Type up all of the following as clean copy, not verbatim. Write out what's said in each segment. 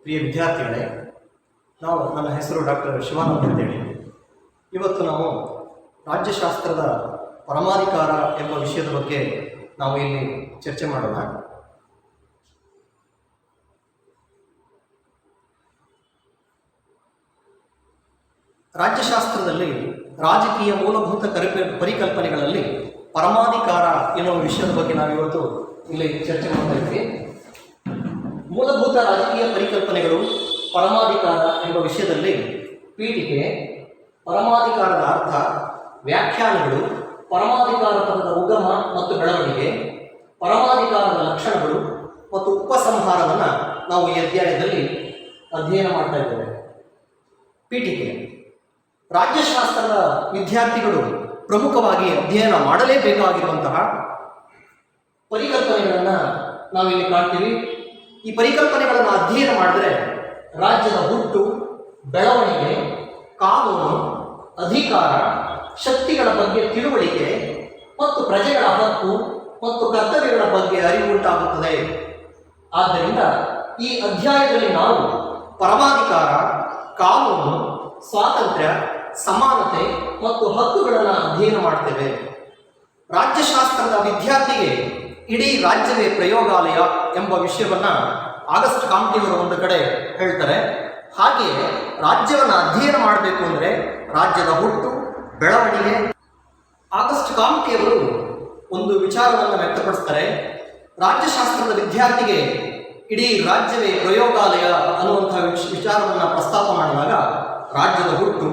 ಪ್ರಿಯ ವಿದ್ಯಾರ್ಥಿಗಳೇ, ನನ್ನ ಹೆಸರು ಡಾಕ್ಟರ್ ಶಿವಾನಂದ್ ಅಂತೇಳಿ. ಇವತ್ತು ನಾವು ರಾಜ್ಯಶಾಸ್ತ್ರದ ಪರಮಾಧಿಕಾರ ಎಂಬ ವಿಷಯದ ಬಗ್ಗೆ ನಾವು ಇಲ್ಲಿ ಚರ್ಚೆ ಮಾಡೋಣ. ರಾಜ್ಯಶಾಸ್ತ್ರದಲ್ಲಿ ರಾಜಕೀಯ ಮೂಲಭೂತ ಪರಿಕಲ್ಪನೆಗಳಲ್ಲಿ ಪರಮಾಧಿಕಾರ ಎನ್ನುವ ವಿಷಯದ ಬಗ್ಗೆ ನಾವಿವತ್ತು ಇಲ್ಲಿ ಚರ್ಚೆ ಮಾಡ್ತಾ ಇದ್ವಿ. ಮೂಲಭೂತ ರಾಜಕೀಯ ಪರಿಕಲ್ಪನೆಗಳು, ಪರಮಾಧಿಕಾರ ಎಂಬ ವಿಷಯದಲ್ಲಿ ಪೀಠಿಕೆ, ಪರಮಾಧಿಕಾರದ ಅರ್ಥ, ವ್ಯಾಖ್ಯಾನಗಳು, ಪರಮಾಧಿಕಾರ ಪದದ ಉಗಮ ಮತ್ತು ಬೆಳವಣಿಗೆ, ಪರಮಾಧಿಕಾರದ ಲಕ್ಷಣಗಳು ಮತ್ತು ಉಪಸಂಹಾರವನ್ನು ನಾವು ಈ ಅಧ್ಯಾಯದಲ್ಲಿ ಅಧ್ಯಯನ ಮಾಡ್ತಾ ಇದ್ದೇವೆ. ಪೀಠಿಕೆ: ರಾಜ್ಯಶಾಸ್ತ್ರದ ವಿದ್ಯಾರ್ಥಿಗಳು ಪ್ರಮುಖವಾಗಿ ಅಧ್ಯಯನ ಮಾಡಲೇಬೇಕಾಗಿರುವಂತಹ ಪರಿಕಲ್ಪನೆಗಳನ್ನು ನಾವಿಲ್ಲಿ ಕಾಣ್ತೀವಿ. ಈ ಪರಿಕಲ್ಪನೆಗಳನ್ನು ಅಧ್ಯಯನ ಮಾಡಿದ್ರೆ ರಾಜ್ಯದ ಹುಟ್ಟು, ಬೆಳವಣಿಗೆ, ಕಾನೂನು, ಅಧಿಕಾರ, ಶಕ್ತಿಗಳ ಬಗ್ಗೆ ತಿಳುವಳಿಕೆ ಮತ್ತು ಪ್ರಜೆಗಳ ಹಕ್ಕು ಮತ್ತು ಕರ್ತವ್ಯಗಳ ಬಗ್ಗೆ ಅರಿವು ಉಂಟಾಗುತ್ತದೆ. ಆದ್ದರಿಂದ ಈ ಅಧ್ಯಾಯದಲ್ಲಿ ನಾವು ಪರಮಾಧಿಕಾರ, ಕಾನೂನು, ಸ್ವಾತಂತ್ರ್ಯ, ಸಮಾನತೆ ಮತ್ತು ಹಕ್ಕುಗಳನ್ನು ಅಧ್ಯಯನ ಮಾಡ್ತೇವೆ. ರಾಜ್ಯಶಾಸ್ತ್ರದ ವಿದ್ಯಾರ್ಥಿಗೆ ಇಡೀ ರಾಜ್ಯವೇ ಪ್ರಯೋಗಾಲಯ ಎಂಬ ವಿಷಯವನ್ನು ಆಗಸ್ಟ್ ಕಾಮ್ಟಿಯವರು ಒಂದು ಕಡೆ ಹೇಳ್ತಾರೆ. ಹಾಗೆಯೇ ರಾಜ್ಯವನ್ನು ಅಧ್ಯಯನ ಮಾಡಬೇಕು ಅಂದರೆ ರಾಜ್ಯದ ಹುಟ್ಟು, ಬೆಳವಣಿಗೆ. ಆಗಸ್ಟ್ ಕಾಮ್ಟಿಯವರು ಒಂದು ವಿಚಾರವನ್ನು ವ್ಯಕ್ತಪಡಿಸ್ತಾರೆ. ರಾಜ್ಯಶಾಸ್ತ್ರದ ವಿದ್ಯಾರ್ಥಿಗೆ ಇಡೀ ರಾಜ್ಯವೇ ಪ್ರಯೋಗಾಲಯ ಅನ್ನುವಂಥ ವಿಚಾರವನ್ನು ಪ್ರಸ್ತಾಪ ಮಾಡಿದಾಗ ರಾಜ್ಯದ ಹುಟ್ಟು,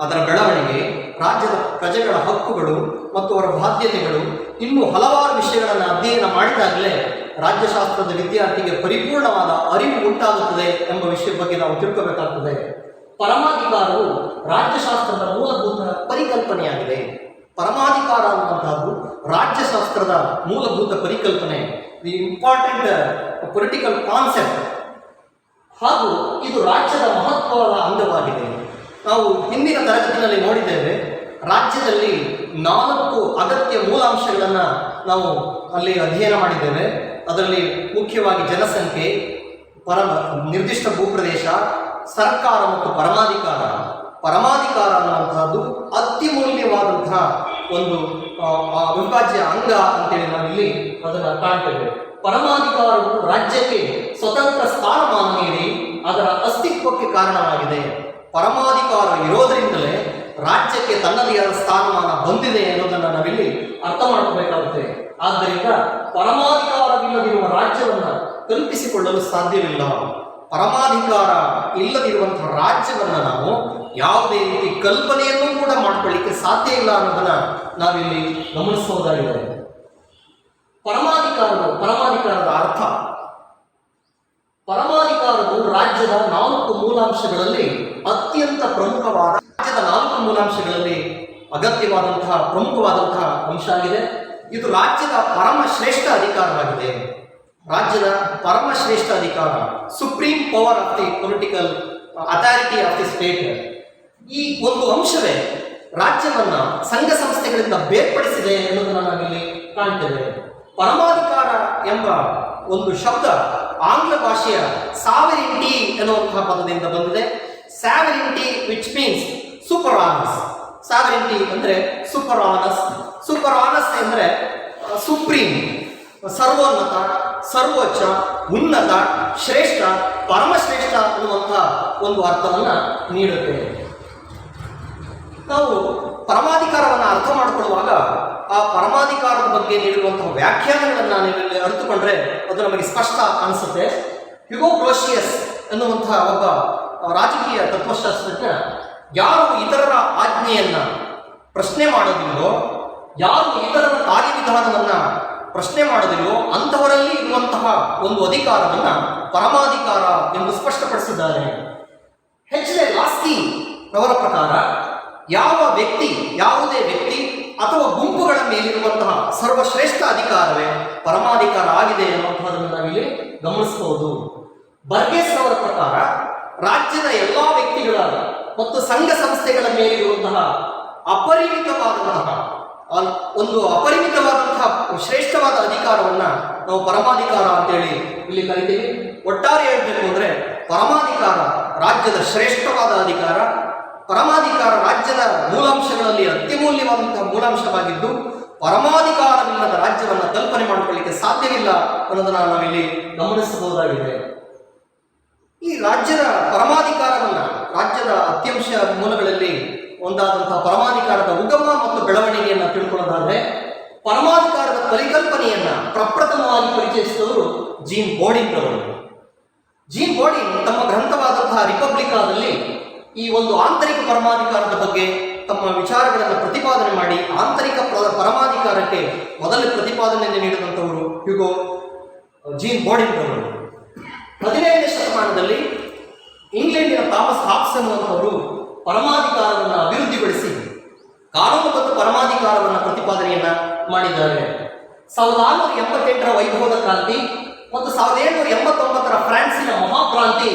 ಅದರ ಬೆಳವಣಿಗೆ, ರಾಜ್ಯದ ಪ್ರಜೆಗಳ ಹಕ್ಕುಗಳು ಮತ್ತು ಅವರ ಬಾಧ್ಯತೆಗಳು, ಇನ್ನೂ ಹಲವಾರು ವಿಷಯಗಳನ್ನು ಅಧ್ಯಯನ ಮಾಡಿದಾಗಲೇ ರಾಜ್ಯಶಾಸ್ತ್ರದ ವಿದ್ಯಾರ್ಥಿಗೆ ಪರಿಪೂರ್ಣವಾದ ಅರಿವು ಉಂಟಾಗುತ್ತದೆ ಎಂಬ ವಿಷಯದ ಬಗ್ಗೆ ನಾವು ತಿಳ್ಕೋಬೇಕಾಗ್ತದೆ. ಪರಮಾಧಿಕಾರವು ರಾಜ್ಯಶಾಸ್ತ್ರದ ಮೂಲಭೂತ ಪರಿಕಲ್ಪನೆಯಾಗಿದೆ. ಪರಮಾಧಿಕಾರ ಅನ್ನುವಂಥದ್ದು ರಾಜ್ಯಶಾಸ್ತ್ರದ ಮೂಲಭೂತ ಪರಿಕಲ್ಪನೆ, ದಿ ಇಂಪಾರ್ಟೆಂಟ್ ಪೊಲಿಟಿಕಲ್ ಕಾನ್ಸೆಪ್ಟ್, ಹಾಗೂ ಇದು ರಾಜ್ಯದ ಮಹತ್ವದ ಅಂಗವಾಗಿದೆ. ನಾವು ಹಿಂದಿನ ತರಗತಿಯಲ್ಲಿ ನೋಡಿದ್ದೇವೆ, ರಾಜ್ಯದಲ್ಲಿ 4 ಅಗತ್ಯ ಮೂಲಾಂಶಗಳನ್ನು ನಾವು ಅಲ್ಲಿ ಅಧ್ಯಯನ ಮಾಡಿದ್ದೇವೆ. ಅದರಲ್ಲಿ ಮುಖ್ಯವಾಗಿ ಜನಸಂಖ್ಯೆ, ನಿರ್ದಿಷ್ಟ ಭೂಪ್ರದೇಶ, ಸರ್ಕಾರ ಮತ್ತು ಪರಮಾಧಿಕಾರ. ಪರಮಾಧಿಕಾರ ಅನ್ನುವಂತಹದ್ದು ಅತ್ಯಮೂಲ್ಯವಾದಂತಹ ಒಂದು ಅವಿಭಾಜ್ಯ ಅಂಗ ಅಂತೇಳಿ ನಾವಿಲ್ಲಿ ಅದನ್ನು ಕಾಣ್ತೇವೆ. ಪರಮಾಧಿಕಾರವು ರಾಜ್ಯಕ್ಕೆ ಸ್ವತಂತ್ರ ಸ್ಥಾನಮಾನ ನೀಡಿ ಅದರ ಅಸ್ತಿತ್ವಕ್ಕೆ ಕಾರಣವಾಗಿದೆ. ಪರಮಾಧಿಕಾರ ಇರೋದರಿಂದಲೇ ರಾಜ್ಯಕ್ಕೆ ತನ್ನದೇ ಆದ ಸ್ಥಾನಮಾನ ಬಂದಿದೆ ಅನ್ನೋದನ್ನು ನಾವಿಲ್ಲಿ ಅರ್ಥ ಮಾಡ್ಕೋಬೇಕಾಗುತ್ತೆ. ಆದ್ದರಿಂದ ಪರಮಾಧಿಕಾರವಿಲ್ಲದಿರುವ ರಾಜ್ಯವನ್ನು ಕಲ್ಪಿಸಿಕೊಳ್ಳಲು ಸಾಧ್ಯವಿಲ್ಲ. ಪರಮಾಧಿಕಾರ ಇಲ್ಲದಿರುವಂತಹ ರಾಜ್ಯವನ್ನು ನಾವು ಯಾವುದೇ ರೀತಿ ಕಲ್ಪನೆಯನ್ನೂ ಕೂಡ ಮಾಡಿಕೊಳ್ಳಿಕ್ಕೆ ಸಾಧ್ಯ ಇಲ್ಲ ಅನ್ನೋದನ್ನು ನಾವಿಲ್ಲಿ ಗಮನಿಸಬಹುದಾಗಿದೆ. ಪರಮಾಧಿಕಾರದ ಅರ್ಥ: ಪರಮಾಧಿಕಾರವು ರಾಜ್ಯದ 4 ಮೂಲಾಂಶಗಳಲ್ಲಿ ಅತ್ಯಂತ ಪ್ರಮುಖವಾದ, ರಾಜ್ಯದ 4 ಮೂಲಾಂಶಗಳಲ್ಲಿ ಅಗತ್ಯವಾದಂತಹ ಪ್ರಮುಖವಾದಂತಹ ಅಂಶ ಆಗಿದೆ. ಇದು ರಾಜ್ಯದ ಪರಮಶ್ರೇಷ್ಠ ಅಧಿಕಾರವಾಗಿದೆ. ರಾಜ್ಯದ ಪರಮಶ್ರೇಷ್ಠ ಅಧಿಕಾರ, supreme power of the political authority of the state. ಈ ಒಂದು ಅಂಶವೇ ರಾಜ್ಯವನ್ನು ಸಂಘ ಸಂಸ್ಥೆಗಳಿಂದ ಬೇರ್ಪಡಿಸಿದೆ ಎನ್ನುವುದನ್ನು ನಾವಿಲ್ಲಿ ಕಾಣ್ತೇವೆ. ಪರಮಾಧಿಕಾರ ಎಂಬ ಒಂದು ಶಬ್ದ ಆಂಗ್ಲ ಭಾಷೆಯ ಸಾವರಿನಿಟಿ ಎನ್ನುವಂತಹ ಪದದಿಂದ ಬಂದಿದೆ. ಸಾವರಿನಿಟಿ ವಿಚ್ ಮೀನ್ಸ್ ಸೂಪರ್ ಆನಸ್. ಸಾವರಿನಿಟಿ ಅಂದರೆ ಸೂಪರ್ ಆನಸ್. ಸೂಪರ್ ಆನಸ್ ಅಂದರೆ ಸುಪ್ರೀಂ, ಸರ್ವೋನ್ನತ, ಸರ್ವೋಚ್ಚ, ಉನ್ನತ, ಶ್ರೇಷ್ಠ, ಪರಮಶ್ರೇಷ್ಠ ಅನ್ನುವಂಥ ಒಂದು ಅರ್ಥವನ್ನು ನೀಡುತ್ತೆ. ನಾವು ಪರಮಾಧಿಕಾರವನ್ನು ಅರ್ಥ ಮಾಡಿಕೊಳ್ಳುವಾಗ ಆ ಪರಮಾಧಿಕಾರದ ಬಗ್ಗೆ ನೀಡಿರುವಂತಹ ವ್ಯಾಖ್ಯಾನಗಳನ್ನು ನೀವಲ್ಲಿ ಅರಿತುಕೊಂಡ್ರೆ ಅದು ನಮಗೆ ಸ್ಪಷ್ಟ ಅನಿಸುತ್ತೆ. ಹ್ಯೂಗೋ ಗ್ರೋಷಿಯಸ್ ಎನ್ನುವಂತಹ ಒಬ್ಬ ರಾಜಕೀಯ ತತ್ವಶಾಸ್ತ್ರಜ್ಞ, ಯಾರು ಇತರರ ಆಜ್ಞೆಯನ್ನು ಪ್ರಶ್ನೆ ಮಾಡೋದಿಲ್ಲೋ, ಯಾರು ಇತರರ ಕಾರ್ಯವಿಧಾನವನ್ನು ಪ್ರಶ್ನೆ ಮಾಡೋದಿಲ್ಲೋ ಅಂತಹವರಲ್ಲಿ ಇರುವಂತಹ ಒಂದು ಅಧಿಕಾರವನ್ನು ಪರಮಾಧಿಕಾರ ಎಂದು ಸ್ಪಷ್ಟಪಡಿಸಿದ್ದಾರೆ. ಎಚ್.ಎ. ಲಾಸ್ಕಿ ಅವರ ಪ್ರಕಾರ ಯಾವುದೇ ವ್ಯಕ್ತಿ ಅಥವಾ ಗುಂಪುಗಳ ಮೇಲಿರುವಂತಹ ಸರ್ವಶ್ರೇಷ್ಠ ಅಧಿಕಾರವೇ ಪರಮಾಧಿಕಾರ ಆಗಿದೆ ಎನ್ನುವಂತಹದನ್ನು ನಾವಿಲ್ಲಿ ಗಮನಿಸಬಹುದು. ಬರ್ಗೆಸ್ ಅವರ ಪ್ರಕಾರ ರಾಜ್ಯದ ಎಲ್ಲ ವ್ಯಕ್ತಿಗಳ ಮತ್ತು ಸಂಘ ಸಂಸ್ಥೆಗಳ ಮೇಲಿರುವಂತಹ ಅಪರಿಮಿತವಾದಂತಹ ಶ್ರೇಷ್ಠವಾದ ಅಧಿಕಾರವನ್ನು ನಾವು ಪರಮಾಧಿಕಾರ ಅಂತೇಳಿ ಇಲ್ಲಿ ಕರಿತೀವಿ. ಒಟ್ಟಾರೆ ಹೇಳಬೇಕು ಅಂದ್ರೆ ಪರಮಾಧಿಕಾರ ರಾಜ್ಯದ ಶ್ರೇಷ್ಠವಾದ ಅಧಿಕಾರ. ಪರಮಾಧಿಕಾರ ರಾಜ್ಯದ ಮೂಲಾಂಶಗಳಲ್ಲಿ ಅತ್ಯಮೂಲ್ಯವಾದಂತಹ ಮೂಲಾಂಶವಾಗಿದ್ದು, ಪರಮಾಧಿಕಾರವಿಲ್ಲದ ರಾಜ್ಯವನ್ನು ಕಲ್ಪನೆ ಮಾಡಿಕೊಳ್ಳಿಕ್ಕೆ ಸಾಧ್ಯವಿಲ್ಲ ಅನ್ನೋದನ್ನ ನಾವಿಲ್ಲಿ ಗಮನಿಸಬಹುದಾಗಿದೆ. ಈ ರಾಜ್ಯದ ಪರಮಾಧಿಕಾರವನ್ನ, ರಾಜ್ಯದ ಅತ್ಯಂಶ ಮೂಲಗಳಲ್ಲಿ ಒಂದಾದಂತಹ ಪರಮಾಧಿಕಾರದ ಉಗಮ ಮತ್ತು ಬೆಳವಣಿಗೆಯನ್ನು ತಿಳ್ಕೊಳ್ಳೋದಾದ್ರೆ, ಪರಮಾಧಿಕಾರದ ಪರಿಕಲ್ಪನೆಯನ್ನ ಪ್ರಪ್ರಥಮವಾಗಿ ಪರಿಚಯಿಸಿದವರು ಜೀನ್ ಬೋರ್ಡಿಂಗ್ ಅವರು. ಜೀನ್ ಬೋರ್ಡಿಂಗ್ ತಮ್ಮ ಗ್ರಂಥವಾದಂತಹ ರಿಪಬ್ಲಿಕಾದಲ್ಲಿ ಈ ಒಂದು ಆಂತರಿಕ ಪರಮಾಧಿಕಾರದ ಬಗ್ಗೆ ತಮ್ಮ ವಿಚಾರಗಳನ್ನು ಪ್ರತಿಪಾದನೆ ಮಾಡಿ ಆಂತರಿಕ ಪರಮಾಧಿಕಾರಕ್ಕೆ ಮೊದಲ ಪ್ರತಿಪಾದನೆಯನ್ನು ನೀಡಿದಂಥವರು ಹ್ಯೂಗೋ ಜೀನ್ ಬೋರ್ಡಿಂಗ್ ಅವರು. 15ನೇ ಶತಮಾನದಲ್ಲಿ ಇಂಗ್ಲೆಂಡಿನ ಥಾಮಸ್ ಹಾಬ್ಸ್ ಎನ್ನುವಂಥವರು ಪರಮಾಧಿಕಾರವನ್ನು ಅಭಿವೃದ್ಧಿಗೊಳಿಸಿ ಕಾನೂನುಬದ್ಧ ಪರಮಾಧಿಕಾರವನ್ನು ಪ್ರತಿಪಾದನೆಯನ್ನ ಮಾಡಿದ್ದಾರೆ. 1688ರ ವೈಭವದ ಕ್ರಾಂತಿ ಮತ್ತು 1789ರ ಫ್ರಾನ್ಸಿನ ಮಹಾಕ್ರಾಂತಿ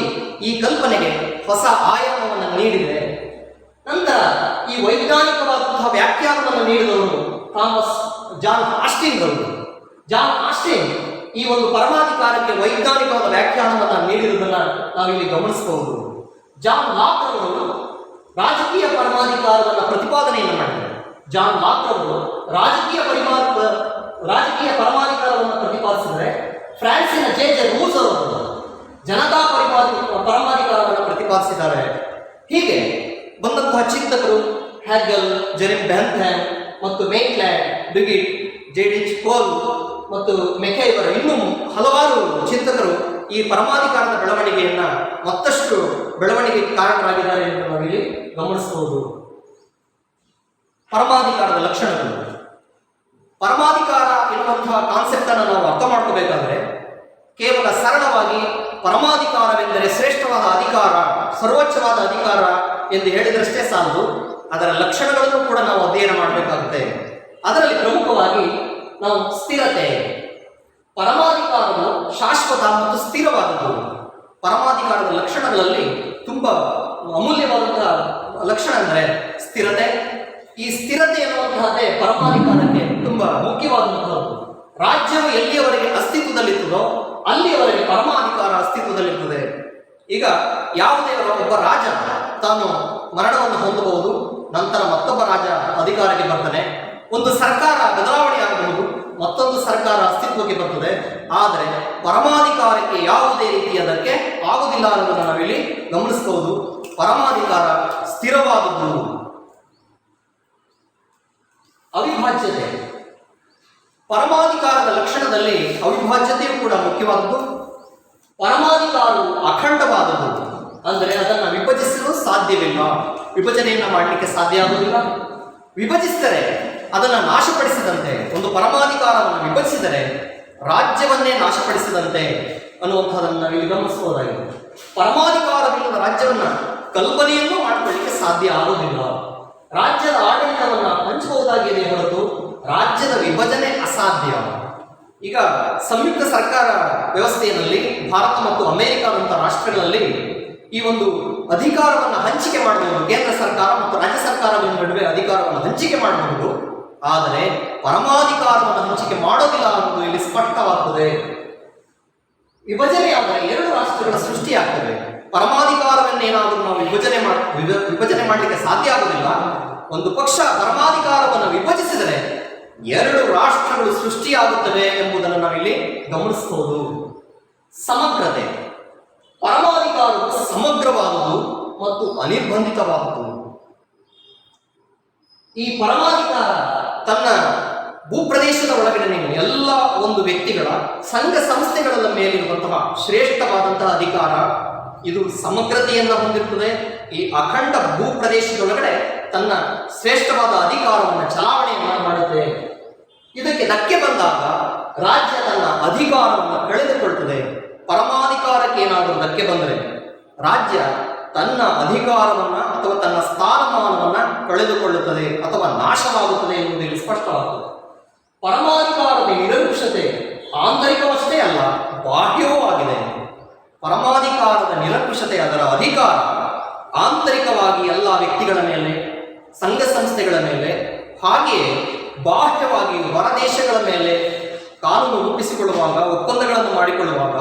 ಈ ಕಲ್ಪನೆಗೆ ಹೊಸ ಆಯಾಮವನ್ನು ನೀಡಿದೆ. ನಂತರ ಈ ವೈಜ್ಞಾನಿಕವಾದಂತಹ ವ್ಯಾಖ್ಯಾನವನ್ನು ನೀಡಿದವರು ಜಾನ್ ಆಸ್ಟಿನ್ ಅವರು. ಜಾನ್ ಆಸ್ಟಿನ್ ಈ ಒಂದು ಪರಮಾಧಿಕಾರಕ್ಕೆ ವೈಜ್ಞಾನಿಕವಾದ ವ್ಯಾಖ್ಯಾನವನ್ನು ನೀಡಿರುವುದನ್ನು ನಾವಿಲ್ಲಿ ಗಮನಿಸಬಹುದು. ಜಾನ್ ಲಾಕ್ ಅವರು ರಾಜಕೀಯ ಪರಮಾಧಿಕಾರವನ್ನು ಪ್ರತಿಪಾದನೆಯನ್ನು ಮಾಡಿದ್ದಾರೆ. ಜಾನ್ ಲಾಕ್ ಅವರು ರಾಜಕೀಯ ಪರಮಾಧಿಕಾರವನ್ನು ಪ್ರತಿಪಾದಿಸಿದರೆ, ಫ್ರಾನ್ಸಿನ ಜೆ ರೂಸ್ ಅವರು ಜನತಾ ಪರಮಾಧಿಕಾರವನ್ನು ಪ್ರತಿಪಾದಿಸಿದ್ದಾರೆ. ಹೀಗೆ ಬಂದಂತಹ ಚಿಂತಕರು ಹ್ಯಾಗಲ್, ಜೆರೆಮಿ ಬೆಂಥಮ್ ಮತ್ತು ಮೇಕ್ಲ್ಯಾಂಡ್, ಡುಗಿಟ್, ಜೆಡಿಚ್ ಕೋಲ್ ಮತ್ತು ಮೆಕೈವರ್ ಇನ್ನೂ ಹಲವಾರು ಚಿಂತಕರು ಈ ಪರಮಾಧಿಕಾರದ ಬೆಳವಣಿಗೆಯನ್ನ ಮತ್ತಷ್ಟು ಬೆಳವಣಿಗೆಗೆ ಕಾರಣರಾಗಿದ್ದಾರೆ ಎಂದು ನಾವಿಲ್ಲಿ ಗಮನಿಸಬಹುದು. ಪರಮಾಧಿಕಾರದ ಲಕ್ಷಣಗಳು. ಪರಮಾಧಿಕಾರ ಎನ್ನುವಂತಹ ಕಾನ್ಸೆಪ್ಟ್ ಅನ್ನು ನಾವು ಅರ್ಥ ಮಾಡ್ಕೋಬೇಕಾದ್ರೆ ಕೇವಲ ಸರಳವಾಗಿ ಪರಮಾಧಿಕಾರವೆಂದರೆ ಶ್ರೇಷ್ಠವಾದ ಅಧಿಕಾರ, ಸರ್ವೋಚ್ಚವಾದ ಅಧಿಕಾರ ಎಂದು ಹೇಳಿದರಷ್ಟೇ ಸಾಲದು. ಅದರ ಲಕ್ಷಣಗಳನ್ನು ಕೂಡ ನಾವು ಅಧ್ಯಯನ ಮಾಡಬೇಕಾಗುತ್ತೆ. ಅದರಲ್ಲಿ ಪ್ರಮುಖವಾಗಿ ನಾವು ಸ್ಥಿರತೆ. ಪರಮಾಧಿಕಾರವು ಶಾಶ್ವತ ಮತ್ತು ಸ್ಥಿರವಾದದ್ದು. ಪರಮಾಧಿಕಾರದ ಲಕ್ಷಣಗಳಲ್ಲಿ ತುಂಬಾ ಅಮೂಲ್ಯವಾದಂತಹ ಲಕ್ಷಣ ಅಂದರೆ ಸ್ಥಿರತೆ. ಈ ಸ್ಥಿರತೆ ಎನ್ನುವಂತಹದ್ದೇ ಪರಮಾಧಿಕಾರಕ್ಕೆ ತುಂಬಾ ಮುಖ್ಯವಾದಂತಹದ್ದು. ರಾಜ್ಯವು ಎಲ್ಲಿಯವರೆಗೆ ಅಸ್ತಿತ್ವದಲ್ಲಿರ್ತದೋ ಅಲ್ಲಿಯವರೆಗೆ ಪರಮಾಧಿಕಾರ ಅಸ್ತಿತ್ವದಲ್ಲಿರ್ತದೆ. ಈಗ ಯಾವುದೇ ಒಬ್ಬ ರಾಜ ತಾನು ಮರಣವನ್ನು ಹೊಂದಬಹುದು, ನಂತರ ಮತ್ತೊಬ್ಬ ರಾಜ ಅಧಿಕಾರಕ್ಕೆ ಬರ್ತಾನೆ. ಒಂದು ಸರ್ಕಾರ ಬದಲಾವಣೆ ಆಗಬಹುದು, ಮತ್ತೊಂದು ಸರ್ಕಾರ ಅಸ್ತಿತ್ವಕ್ಕೆ ಬರ್ತದೆ. ಆದರೆ ಪರಮಾಧಿಕಾರಕ್ಕೆ ಯಾವುದೇ ರೀತಿಯದಕ್ಕೆ ಆಗುವುದಿಲ್ಲ ಅನ್ನೋದನ್ನು ನಾವಿಲ್ಲಿ ಗಮನಿಸಬಹುದು. ಪರಮಾಧಿಕಾರ ಸ್ಥಿರವಾದದ್ದು. ಅವಿಭಾಜ್ಯತೆ. ಪರಮಾಧಿಕಾರದ ಲಕ್ಷಣದಲ್ಲಿ ಅವಿಭಾಜ್ಯತೆಯೂ ಕೂಡ ಮುಖ್ಯವಾದದ್ದು. ಪರಮಾಧಿಕಾರವು ಅಖಂಡವಾದದ್ದು, ಅಂದರೆ ಅದನ್ನು ವಿಭಜಿಸಲು ಸಾಧ್ಯವಿಲ್ಲ. ವಿಭಜನೆಯನ್ನು ಮಾಡಲಿಕ್ಕೆ ಸಾಧ್ಯ ಆಗುವುದಿಲ್ಲ. ವಿಭಜಿಸಿದರೆ ಅದನ್ನು ನಾಶಪಡಿಸಿದಂತೆ, ಒಂದು ಪರಮಾಧಿಕಾರವನ್ನು ವಿಭಜಿಸಿದರೆ ರಾಜ್ಯವನ್ನೇ ನಾಶಪಡಿಸಿದಂತೆ ಅನ್ನುವಂಥದ್ದನ್ನು ನಾವಿಲ್ಲಿ ಗಮನಿಸಬಹುದಾಗಿದೆ. ಪರಮಾಧಿಕಾರವಿಲ್ಲದ ರಾಜ್ಯವನ್ನು ಕಲ್ಪನೆಯನ್ನೂ ಮಾಡಿಕೊಳ್ಳಿಕ್ಕೆ ಸಾಧ್ಯ ಆಗುವುದಿಲ್ಲ. ರಾಜ್ಯದ ಆಡಳಿತವನ್ನು ಹಂಚಬಹುದಾಗಿದೆ ಹೊರತು ರಾಜ್ಯದ ವಿಭಜನೆ ಅಸಾಧ್ಯ. ಈಗ ಸಂಯುಕ್ತ ಸರ್ಕಾರ ವ್ಯವಸ್ಥೆಯಲ್ಲಿ ಭಾರತ ಮತ್ತು ಅಮೆರಿಕಾದಂತಹ ರಾಷ್ಟ್ರಗಳಲ್ಲಿ ಈ ಒಂದು ಅಧಿಕಾರವನ್ನು ಹಂಚಿಕೆ ಮಾಡಬಹುದು. ಕೇಂದ್ರ ಸರ್ಕಾರ ಮತ್ತು ರಾಜ್ಯ ಸರ್ಕಾರಗಳ ನಡುವೆ ಅಧಿಕಾರವನ್ನು ಹಂಚಿಕೆ ಮಾಡಬಹುದು. ಆದರೆ ಪರಮಾಧಿಕಾರವನ್ನು ಹಂಚಿಕೆ ಮಾಡೋದಿಲ್ಲ ಅನ್ನೋದು ಇಲ್ಲಿ ಸ್ಪಷ್ಟವಾಗುತ್ತದೆ. ವಿಭಜನೆಯಾದರೆ ಎರಡು ರಾಷ್ಟ್ರಗಳ ಸೃಷ್ಟಿಯಾಗ್ತವೆ. ಪರಮಾಧಿಕಾರವನ್ನೇನಾದರೂ ನಾವು ವಿಭಜನೆ ಮಾಡಲಿಕ್ಕೆ ಸಾಧ್ಯ ಆಗುವುದಿಲ್ಲ. ಒಂದು ಪಕ್ಷ ಪರಮಾಧಿಕಾರವನ್ನು ವಿಭಜಿಸಿದರೆ ಎರಡು ರಾಷ್ಟ್ರಗಳು ಸೃಷ್ಟಿಯಾಗುತ್ತವೆ ಎಂಬುದನ್ನು ನಾವಿಲ್ಲಿ ಗಮನಿಸಬಹುದು. ಸಮಗ್ರತೆ. ಪರಮಾಧಿಕಾರವು ಸಮಗ್ರವಾದುದು ಮತ್ತು ಅನಿರ್ಬಂಧಿತವಾದುದು. ಈ ಪರಮಾಧಿಕಾರ ತನ್ನ ಭೂಪ್ರದೇಶದ ಒಳಗಡೆ ಎಲ್ಲ ಒಂದು ವ್ಯಕ್ತಿಗಳ ಸಂಘ ಸಂಸ್ಥೆಗಳ ಮೇಲಿರುವಂತಹ ಶ್ರೇಷ್ಠವಾದಂತಹ ಅಧಿಕಾರ. ಇದು ಸಮಗ್ರತೆಯನ್ನು ಹೊಂದಿರುತ್ತದೆ. ಈ ಅಖಂಡ ಭೂಪ್ರದೇಶದೊಳಗಡೆ ತನ್ನ ಶ್ರೇಷ್ಠವಾದ ಅಧಿಕಾರವನ್ನು ಚಲಾವಣೆಯನ್ನು ಮಾಡುತ್ತೆ. ಇದಕ್ಕೆ ಧಕ್ಕೆ ಬಂದಾಗ ರಾಜ್ಯ ತನ್ನ ಅಧಿಕಾರವನ್ನು ಕಳೆದುಕೊಳ್ಳುತ್ತದೆ. ಪರಮಾಧಿಕಾರಕ್ಕೆ ಏನಾದರೂ ಧಕ್ಕೆ ಬಂದರೆ ರಾಜ್ಯ ತನ್ನ ಅಧಿಕಾರವನ್ನು ಅಥವಾ ತನ್ನ ಸ್ಥಾನಮಾನವನ್ನು ಕಳೆದುಕೊಳ್ಳುತ್ತದೆ ಅಥವಾ ನಾಶವಾಗುತ್ತದೆ ಎನ್ನುವುದು ಇಲ್ಲಿ ಸ್ಪಷ್ಟವಾಗುತ್ತದೆ. ಪರಮಾಧಿಕಾರದ ನಿರಂಕುಶತೆ ಆಂತರಿಕವಷ್ಟೇ ಅಲ್ಲ, ಬಾಹ್ಯವೂ ಆಗಿದೆ. ಪರಮಾಧಿಕಾರದ ನಿರಂಕುಶತೆ, ಅದರ ಅಧಿಕಾರ ಆಂತರಿಕವಾಗಿ ಎಲ್ಲ ವ್ಯಕ್ತಿಗಳ ಮೇಲೆ, ಸಂಘ ಸಂಸ್ಥೆಗಳ ಮೇಲೆ, ಹಾಗೆಯೇ ಬಾಹ್ಯವಾಗಿ ಹೊರದೇಶಗಳ ಮೇಲೆ ಕಾನೂನು ರೂಪಿಸಿಕೊಳ್ಳುವಾಗ, ಒಪ್ಪಂದಗಳನ್ನು ಮಾಡಿಕೊಳ್ಳುವಾಗ,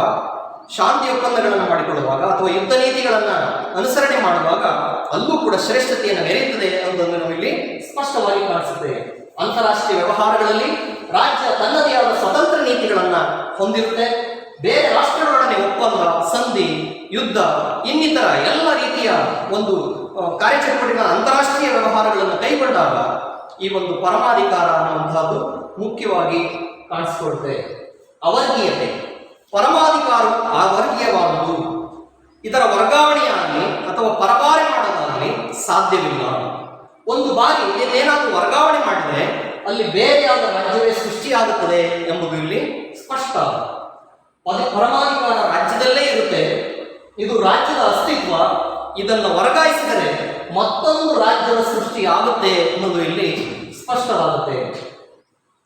ಶಾಂತಿ ಒಪ್ಪಂದಗಳನ್ನು ಮಾಡಿಕೊಳ್ಳುವಾಗ ಅಥವಾ ಯುದ್ಧ ನೀತಿಗಳನ್ನು ಅನುಸರಣೆ ಮಾಡುವಾಗ ಅಲ್ಲೂ ಕೂಡ ಶ್ರೇಷ್ಠತೆಯನ್ನು ಮೆರೆಯುತ್ತದೆ ಅನ್ನೋದನ್ನು ನಾವು ಇಲ್ಲಿ ಸ್ಪಷ್ಟವಾಗಿ ಕಾಣಿಸುತ್ತೇವೆ. ಅಂತಾರಾಷ್ಟ್ರೀಯ ವ್ಯವಹಾರಗಳಲ್ಲಿ ರಾಜ್ಯ ತನ್ನದೇ ಆದ ಸ್ವತಂತ್ರ ನೀತಿಗಳನ್ನು ಹೊಂದಿರುತ್ತೆ. ಬೇರೆ ರಾಷ್ಟ್ರಗಳೊಡನೆ ಒಪ್ಪಂದ, ಸಂಧಿ, ಯುದ್ಧ ಇನ್ನಿತರ ಎಲ್ಲ ರೀತಿಯ ಒಂದು ಕಾರ್ಯಚಟುವಟಿಕೆ ಅಂತಾರಾಷ್ಟ್ರೀಯ ವ್ಯವಹಾರಗಳನ್ನು ಕೈಗೊಂಡಾಗ ಈ ಒಂದು ಪರಮಾಧಿಕಾರ ಅನ್ನುವಂತಹದ್ದು ಮುಖ್ಯವಾಗಿ ಕಾಣಿಸಿಕೊಳ್ಳುತ್ತೆ. ಅವರ್ಗೀಯತೆ, ಪರಮಾಧಿಕಾರವು ಅವರ್ಗೀಯವಾದುದು. ಇದರ ವರ್ಗಾವಣೆಯಾಗಲಿ ಅಥವಾ ಪರಭಾರೆ ಮಾಡೋದಾಗಲಿ ಸಾಧ್ಯವಿಲ್ಲ. ಒಂದು ಬಾರಿ ಏನಾದರೂ ವರ್ಗಾವಣೆ ಮಾಡಿದರೆ ಅಲ್ಲಿ ಬೇರೆಯಾದ ರಾಜ್ಯವೇ ಸೃಷ್ಟಿಯಾಗುತ್ತದೆ ಎಂಬುದು ಇಲ್ಲಿ ಸ್ಪಷ್ಟ. ಅದು ಪರಮಾಧಿಕಾರ ರಾಜ್ಯದಲ್ಲೇ ಇರುತ್ತೆ. ಇದು ರಾಜ್ಯದ ಅಸ್ತಿತ್ವ. ಇದನ್ನು ವರ್ಗಾಯಿಸಿದರೆ ಮತ್ತೊಂದು ರಾಜ್ಯದ ಸೃಷ್ಟಿ ಆಗುತ್ತೆ ಅನ್ನೋದು ಇಲ್ಲಿ ಸ್ಪಷ್ಟವಾಗುತ್ತೆ.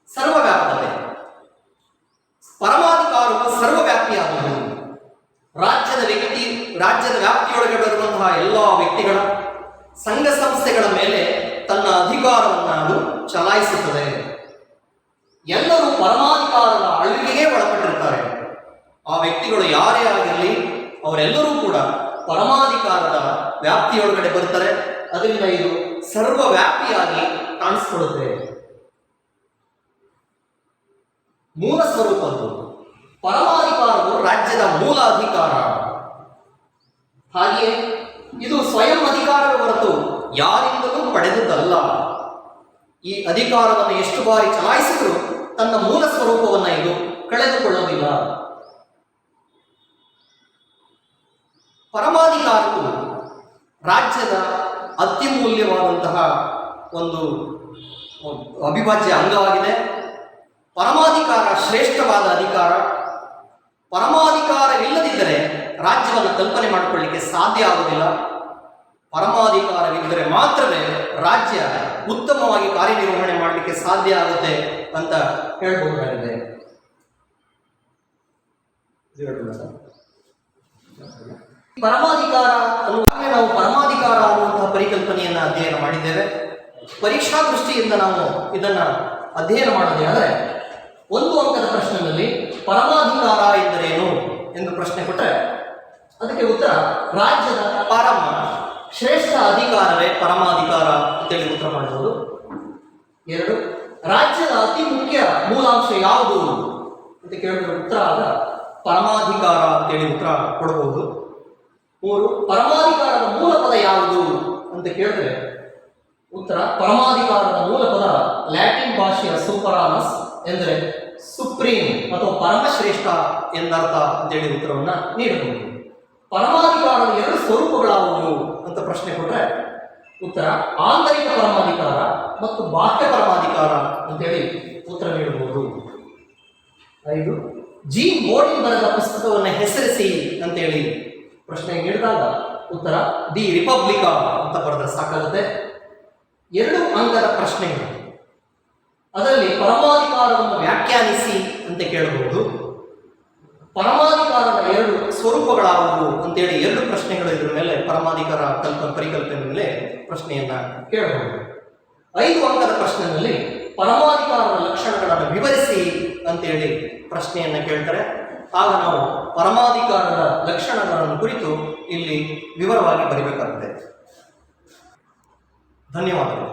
ಸರ್ವವ್ಯಾಪಕತೆ, ಪರಮಾಧಿಕಾರವು ಸರ್ವವ್ಯಾಪಿಯಾದದ್ದು. ರಾಜ್ಯದ ವ್ಯಾಪ್ತಿಯೊಳಗೆ ಬರುವಂತಹ ಎಲ್ಲ ವ್ಯಕ್ತಿಗಳ, ಸಂಘ ಸಂಸ್ಥೆಗಳ ಮೇಲೆ ತನ್ನ ಅಧಿಕಾರವನ್ನು ಅದು ಚಲಾಯಿಸುತ್ತದೆ. ಎಲ್ಲರೂ ಪರಮಾಧಿಕಾರದ ಆಳ್ವಿಕೆಗೆ ಒಳಪಟ್ಟಿರ್ತಾರೆ. ಆ ವ್ಯಕ್ತಿಗಳು ಯಾರೇ ಆಗಿರಲಿ ಅವರೆಲ್ಲರೂ ಕೂಡ ಪರಮಾಧಿಕಾರದ ವ್ಯಾಪ್ತಿಯೊಳಗಡೆ ಬರ್ತಾರೆ. ಅದರಿಂದ ಇದು ಸರ್ವವ್ಯಾಪಿಯಾಗಿ ಕಾಣಿಸ್ಕೊಳ್ಳುತ್ತೆ. ಮೂಲ ಸ್ವರೂಪದ್ದು, ಪರಮಾಧಿಕಾರವು ರಾಜ್ಯದ ಮೂಲ ಅಧಿಕಾರ. ಹಾಗೆಯೇ ಇದು ಸ್ವಯಂ ಅಧಿಕಾರವೇ ಹೊರತು ಯಾರಿಂದಲೂ ಪಡೆದುದಲ್ಲ. ಈ ಅಧಿಕಾರವನ್ನು ಎಷ್ಟು ಬಾರಿ ಚಲಾಯಿಸಿದರೂ ತನ್ನ ಮೂಲ ಸ್ವರೂಪವನ್ನು ಇದು ಕಳೆದುಕೊಳ್ಳುವುದಿಲ್ಲ. ಪರಮಾಧಿಕಾರವು ರಾಜ್ಯದ ಅತ್ಯಮೂಲ್ಯವಾದಂತಹ ಒಂದು ಅವಿಭಾಜ್ಯ ಅಂಗವಾಗಿದೆ. ಪರಮಾಧಿಕಾರ ಶ್ರೇಷ್ಠವಾದ ಅಧಿಕಾರ. ಪರಮಾಧಿಕಾರವಿಲ್ಲದಿದ್ದರೆ ರಾಜ್ಯವನ್ನು ಕಲ್ಪನೆ ಮಾಡಿಕೊಳ್ಳಲಿಕ್ಕೆ ಸಾಧ್ಯ ಆಗುವುದಿಲ್ಲ. ಪರಮಾಧಿಕಾರವಿದ್ದರೆ ಮಾತ್ರವೇ ರಾಜ್ಯ ಉತ್ತಮವಾಗಿ ಕಾರ್ಯನಿರ್ವಹಣೆ ಮಾಡಲಿಕ್ಕೆ ಸಾಧ್ಯ ಆಗುತ್ತೆ ಅಂತ ಹೇಳಬಹುದಾಗಿದೆ. ಪರಮಾಧಿಕಾರ ಅನ್ನುವಾಗ ನಾವು ಪರಮಾಧಿಕಾರ ಅನ್ನುವಂತಹ ಪರಿಕಲ್ಪನೆಯನ್ನು ಅಧ್ಯಯನ ಮಾಡಿದ್ದೇವೆ. ಪರೀಕ್ಷಾ ದೃಷ್ಟಿಯಿಂದ ನಾವು ಇದನ್ನು ಅಧ್ಯಯನ ಮಾಡೋದೇ ಆದರೆ ಒಂದು ಅಂಕದ ಪ್ರಶ್ನೆಯಲ್ಲಿ ಪರಮಾಧಿಕಾರ ಎಂದರೇನು ಎಂದು ಪ್ರಶ್ನೆ ಕೊಟ್ಟರೆ ಅದಕ್ಕೆ ಉತ್ತರ ರಾಜ್ಯದ ಪರಮ ಶ್ರೇಷ್ಠ ಅಧಿಕಾರವೇ ಪರಮಾಧಿಕಾರ ಅಂತೇಳಿ ಉತ್ತರ ಮಾಡಬಹುದು. 2, ರಾಜ್ಯದ ಅತಿ ಮುಖ್ಯ ಮೂಲಾಂಶ ಯಾವುದು ಅಂತ ಕೇಳಿದ್ರೆ ಉತ್ತರ ಆಗ ಪರಮಾಧಿಕಾರ ಅಂತೇಳಿ ಉತ್ತರ ಕೊಡಬಹುದು. 3, ಪರಮಾಧಿಕಾರದ ಮೂಲ ಪದ ಯಾವುದು ಅಂತ ಕೇಳಿದ್ರೆ ಉತ್ತರ ಪರಮಾಧಿಕಾರದ ಮೂಲ ಪದ ಲ್ಯಾಟಿನ್ ಭಾಷೆಯ ಸೂಪರಾನಸ್ ಎಂದರೆ ಸುಪ್ರೀಂ ಅಥವಾ ಪರಮಶ್ರೇಷ್ಠ ಎಂದರ್ಥ ಅಂತೇಳಿ ಉತ್ತರವನ್ನ ನೀಡಬಹುದು. ಪರಮಾಧಿಕಾರದ 2 ಸ್ವರೂಪಗಳಾವುವು ಅಂತ ಪ್ರಶ್ನೆ ಕೊಟ್ಟರೆ ಉತ್ತರ ಆಂತರಿಕ ಪರಮಾಧಿಕಾರ ಮತ್ತು ಬಾಹ್ಯ ಪರಮಾಧಿಕಾರ ಅಂತೇಳಿ ಉತ್ತರ ನೀಡಬಹುದು. 5, ಜೀನ್ ಬೋರ್ಡಿಂಗ್ ಬರೆದ ಪುಸ್ತಕವನ್ನು ಹೆಸರಿಸಿ ಅಂತೇಳಿ ಪ್ರಶ್ನೆ ನೀಡಿದಾಗ ಉತ್ತರ ದಿ ರಿಪಬ್ಲಿಕಾ ಅಂತ ಬರೆದ್ರೆ ಸಾಕಾಗುತ್ತೆ. 2 ಅಂಕದ ಪ್ರಶ್ನೆಗಳು. ಅದರಲ್ಲಿ ಪರಮಾಧಿಕಾರವನ್ನು ವ್ಯಾಖ್ಯಾನಿಸಿ ಅಂತ ಕೇಳಬಹುದು. ಪರಮಾಧಿಕಾರದ 2 ಸ್ವರೂಪಗಳಾವುವು ಅಂತೇಳಿ 2 ಪ್ರಶ್ನೆಗಳು ಇದ್ರ ಮೇಲೆ ಪರಮಾಧಿಕಾರ ಪರಿಕಲ್ಪನೆ ಮೇಲೆ ಪ್ರಶ್ನೆಯನ್ನ ಕೇಳಬಹುದು. 5 ಅಂಕದ ಪ್ರಶ್ನೆಯಲ್ಲಿ ಪರಮಾಧಿಕಾರದ ಲಕ್ಷಣಗಳನ್ನು ವಿವರಿಸಿ ಅಂತೇಳಿ ಪ್ರಶ್ನೆಯನ್ನ ಕೇಳ್ತಾರೆ. ಆಗ ನಾವು ಪರಮಾಧಿಕಾರದ ಲಕ್ಷಣಗಳನ್ನು ಕುರಿತು ಇಲ್ಲಿ ವಿವರವಾಗಿ ಬರೀಬೇಕಾಗುತ್ತೆ. ಧನ್ಯವಾದಗಳು.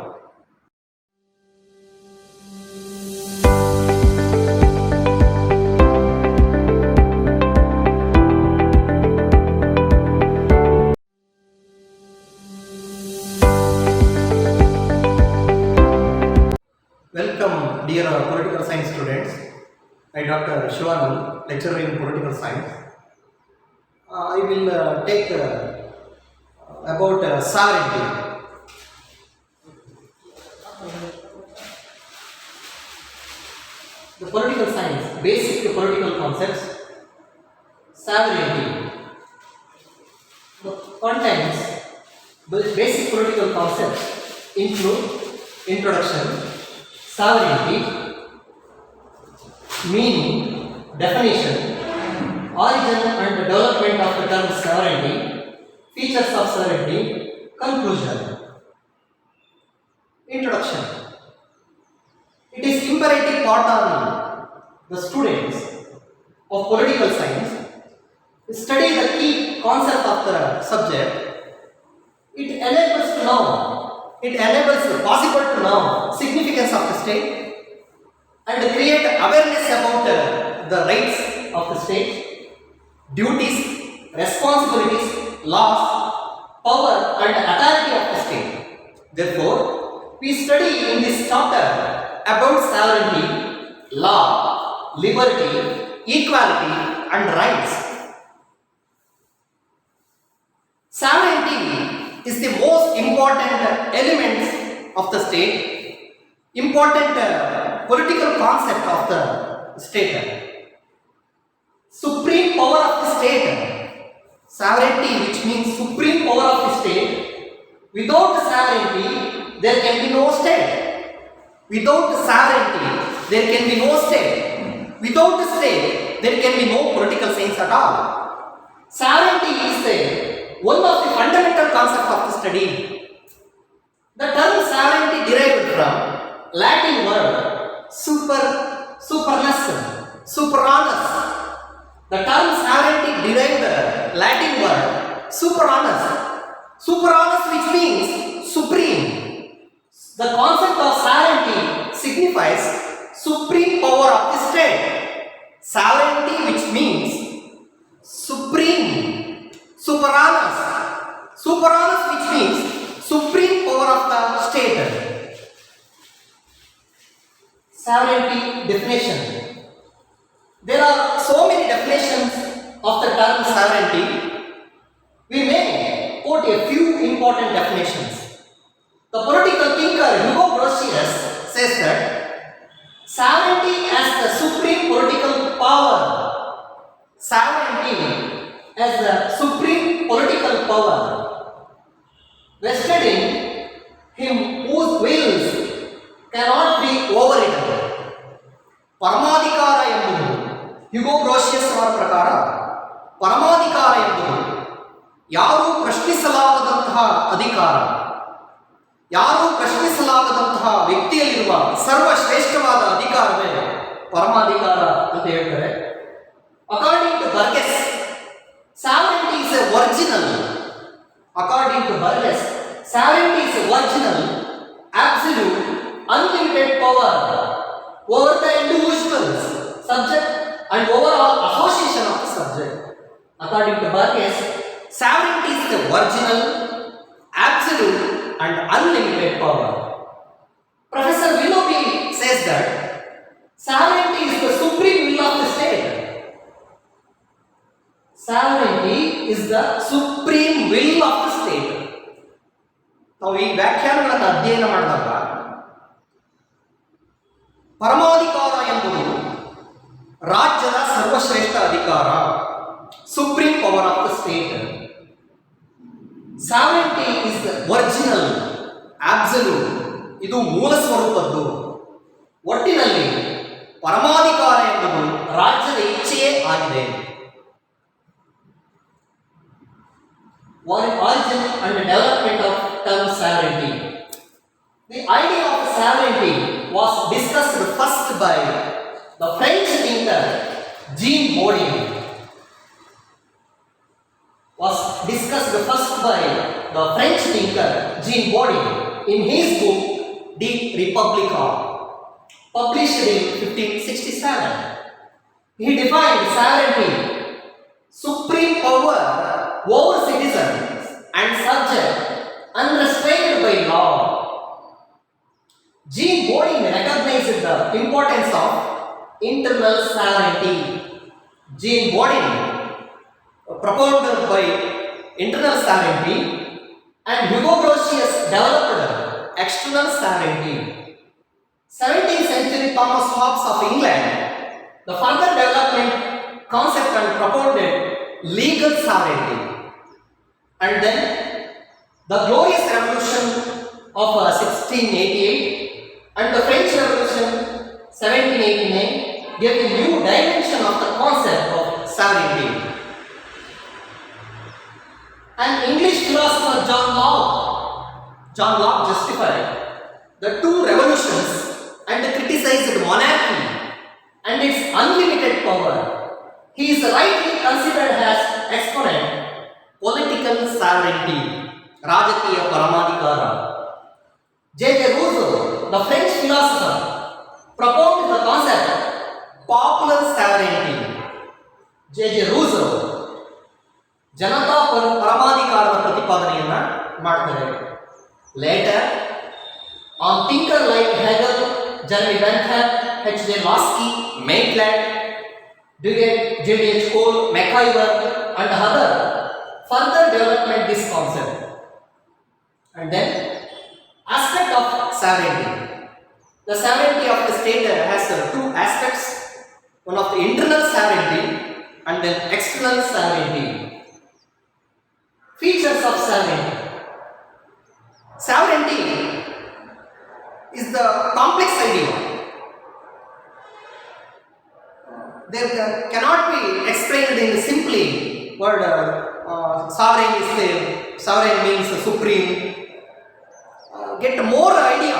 Welcome, dear political science students. I am Dr. Shivanand, lecturer in political science. I will take about sovereignty. The political science, basic political concepts, sovereignty. The contents, the basic political concepts include introduction, sovereignty, meaning, definition, origin and development of the term sovereignty, features of sovereignty, conclusion. Introduction. It is imperative pattern the students of political science study the key concept of the subject, it enables to know, it enables possible to know significance of the state and create awareness about the rights of the state, duties, responsibilities, laws, power and authority of the state. Therefore, we study in this chapter about sovereignty, law, liberty, equality and rights. Sovereignty is the most important element of the state, important political concept of the state. Supreme power of the state, sovereignty which means supreme power of the state. Without sovereignty, there can be no state. Without sovereignty, there can be no state. Without the state, there can be no political science at all. Sovereignty is one of the fundamental concepts of the study. The term sovereignty derived from Latin word supernus, supernus. The term sovereignty derived Latin word supernus, supernus which means supreme. The concept of sovereignty signifies supreme power of the state. Sovereignty which means supreme, supernus, supernus which means supreme power of the state. Sovereignty definition. There are so many definitions of the term sovereignty. We may quote a few important definitions. The political thinker Hugo Grotius says that sovereignty as the supreme political power, sovereignty as the supreme political power, vested in him whose wills cannot be overridden. ಪರಮಾಧಿಕಾರ ಎಂಬುದು Hugo ಗ್ರೋಷಿಯಸ್ ಅವರ ಪ್ರಕಾರ ಪರಮಾಧಿಕಾರ ಎಂಬುದು ಯಾರೂ ಪ್ರಶ್ನಿಸಲಾಗದಂತಹ ಅಧಿಕಾರ, ಯಾರೂ ಪ್ರಶ್ನಿಸಲಾಗದಂತಹ ವ್ಯಕ್ತಿಯಲ್ಲಿರುವ ಸರ್ವಶ್ರೇಷ್ಠವಾದ ಅಧಿಕಾರವೇ ಪರಮಾಧಿಕಾರ ಅಂತ ಹೇಳ್ತಾರೆ. According to Burgess, sovereignty is a virginal. According to Burgess, sovereignty is a virginal, absolute, unlimited power over the individual's subject and overall association of the subject. According to Burgess, sovereignty is the virginal, absolute and unlimited power. Professor Willoughby says that sovereignty is the supreme will of the state. Sovereignty is the supreme will of the state. ನಾವು ಈ ವ್ಯಾಖ್ಯಾನಗಳನ್ನು ಅಧ್ಯಯನ ಮಾಡಿದಾಗ ಪರಮಾಧಿಕಾರ ಎಂಬುದು ರಾಜ್ಯದ ಸರ್ವಶ್ರೇಷ್ಠ ಅಧಿಕಾರ, supreme power of the state. Sovereignty is original, absolute, ಇದು ಮೂಲ ಸ್ವರೂಪದ್ದು. ಒಟ್ಟಿನಲ್ಲಿ ಪರಮಾಧಿಕಾರ ಎಂಬುದು ರಾಜ್ಯದ ಇಚ್ಛೆಯೇ ಆಗಿದೆ. Origin and development of term sovereignty. The idea of sovereignty was discussed first by the French thinker Jean Bodin. Was discussed first by the French thinker Jean Bodin in his book De Republica, published in 1567. He defined sovereignty, supreme power over citizens and subject unrestrained by law. Jean Bodin recognized the importance of internal sovereignty. Jean Bodin propounded by internal sovereignty and Hugo Grotius developed external sovereignty. 17th century Thomas Hobbes of England, the further development concept and propounded legal sovereignty. And then the glorious revolution of 1688 and the French Revolution 1789 gave a new dimension of the concept of sovereignty. And English philosopher John Locke justified the two revolutions and criticized monarchy and its unlimited power. He is rightly considered as exponent political sovereignty, ರಾಜಕೀಯ ಪರಮಾಧಿಕಾರ. J.J. Rousseau, the French philosopher, propounded the concept popular sovereignty. J.J. Rousseau Janata ಪರಮಾಧಿಕಾರದ ಪ್ರತಿಪಾದನೆಯನ್ನ ಮಾಡ್ತಾರೆ. Later, on thinker like Hegel, Jeremy Bentham, H.J. Lasky, Maitland, J.D.H. Cole, MacIver, and others further development this concept. And then, aspect of sovereignty. The sovereignty of the state has two aspects. One of the internal sovereignty and then external sovereignty. Features of sovereignty. Sovereignty is the complex idea. There cannot be explained in simply word. Sovereign means supreme. Get more idea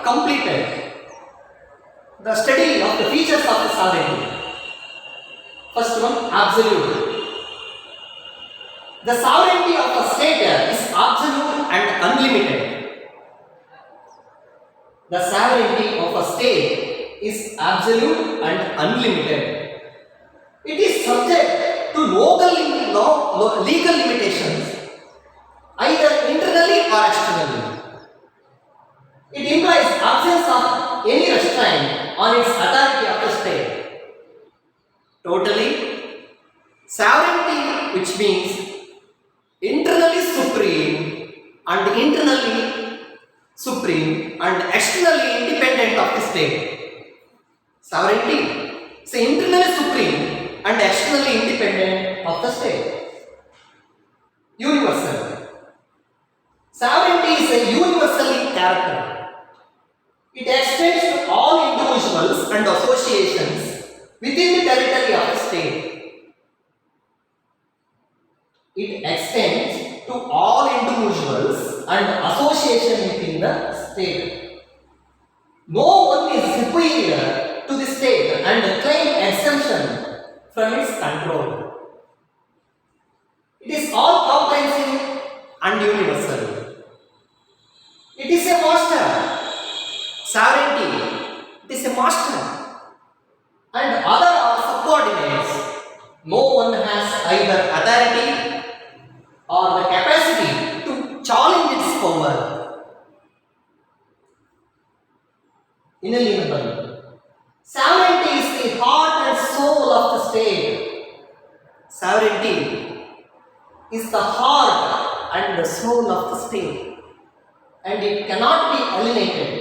completed. The study of the features of the sovereignty. First one, absolute. The sovereignty of a state is absolute and unlimited. The sovereignty of a state is absolute and unlimited. It is subject to legal limitations, either internally or externally. It implies absence of any restraint on its authority of the state. Totally, sovereignty, which means internally supreme and externally independent of the state. Sovereignty is internally supreme and externally independent of the state. Universal. Sovereignty is a universal in character. It extends to all individuals and associations within the territory of the state. It extends to all individuals and associations within the state. No one is superior to the state and claim exemption from its control. It is all comprehensive and universal. It is a master. Sovereignty, it is a master. And other are subordinates. No one has either authority or the capacity to challenge its power. Inalienable. Sovereignty is the heart and soul of the state. Sovereignty is the heart and the soul of the state, and it cannot be alienated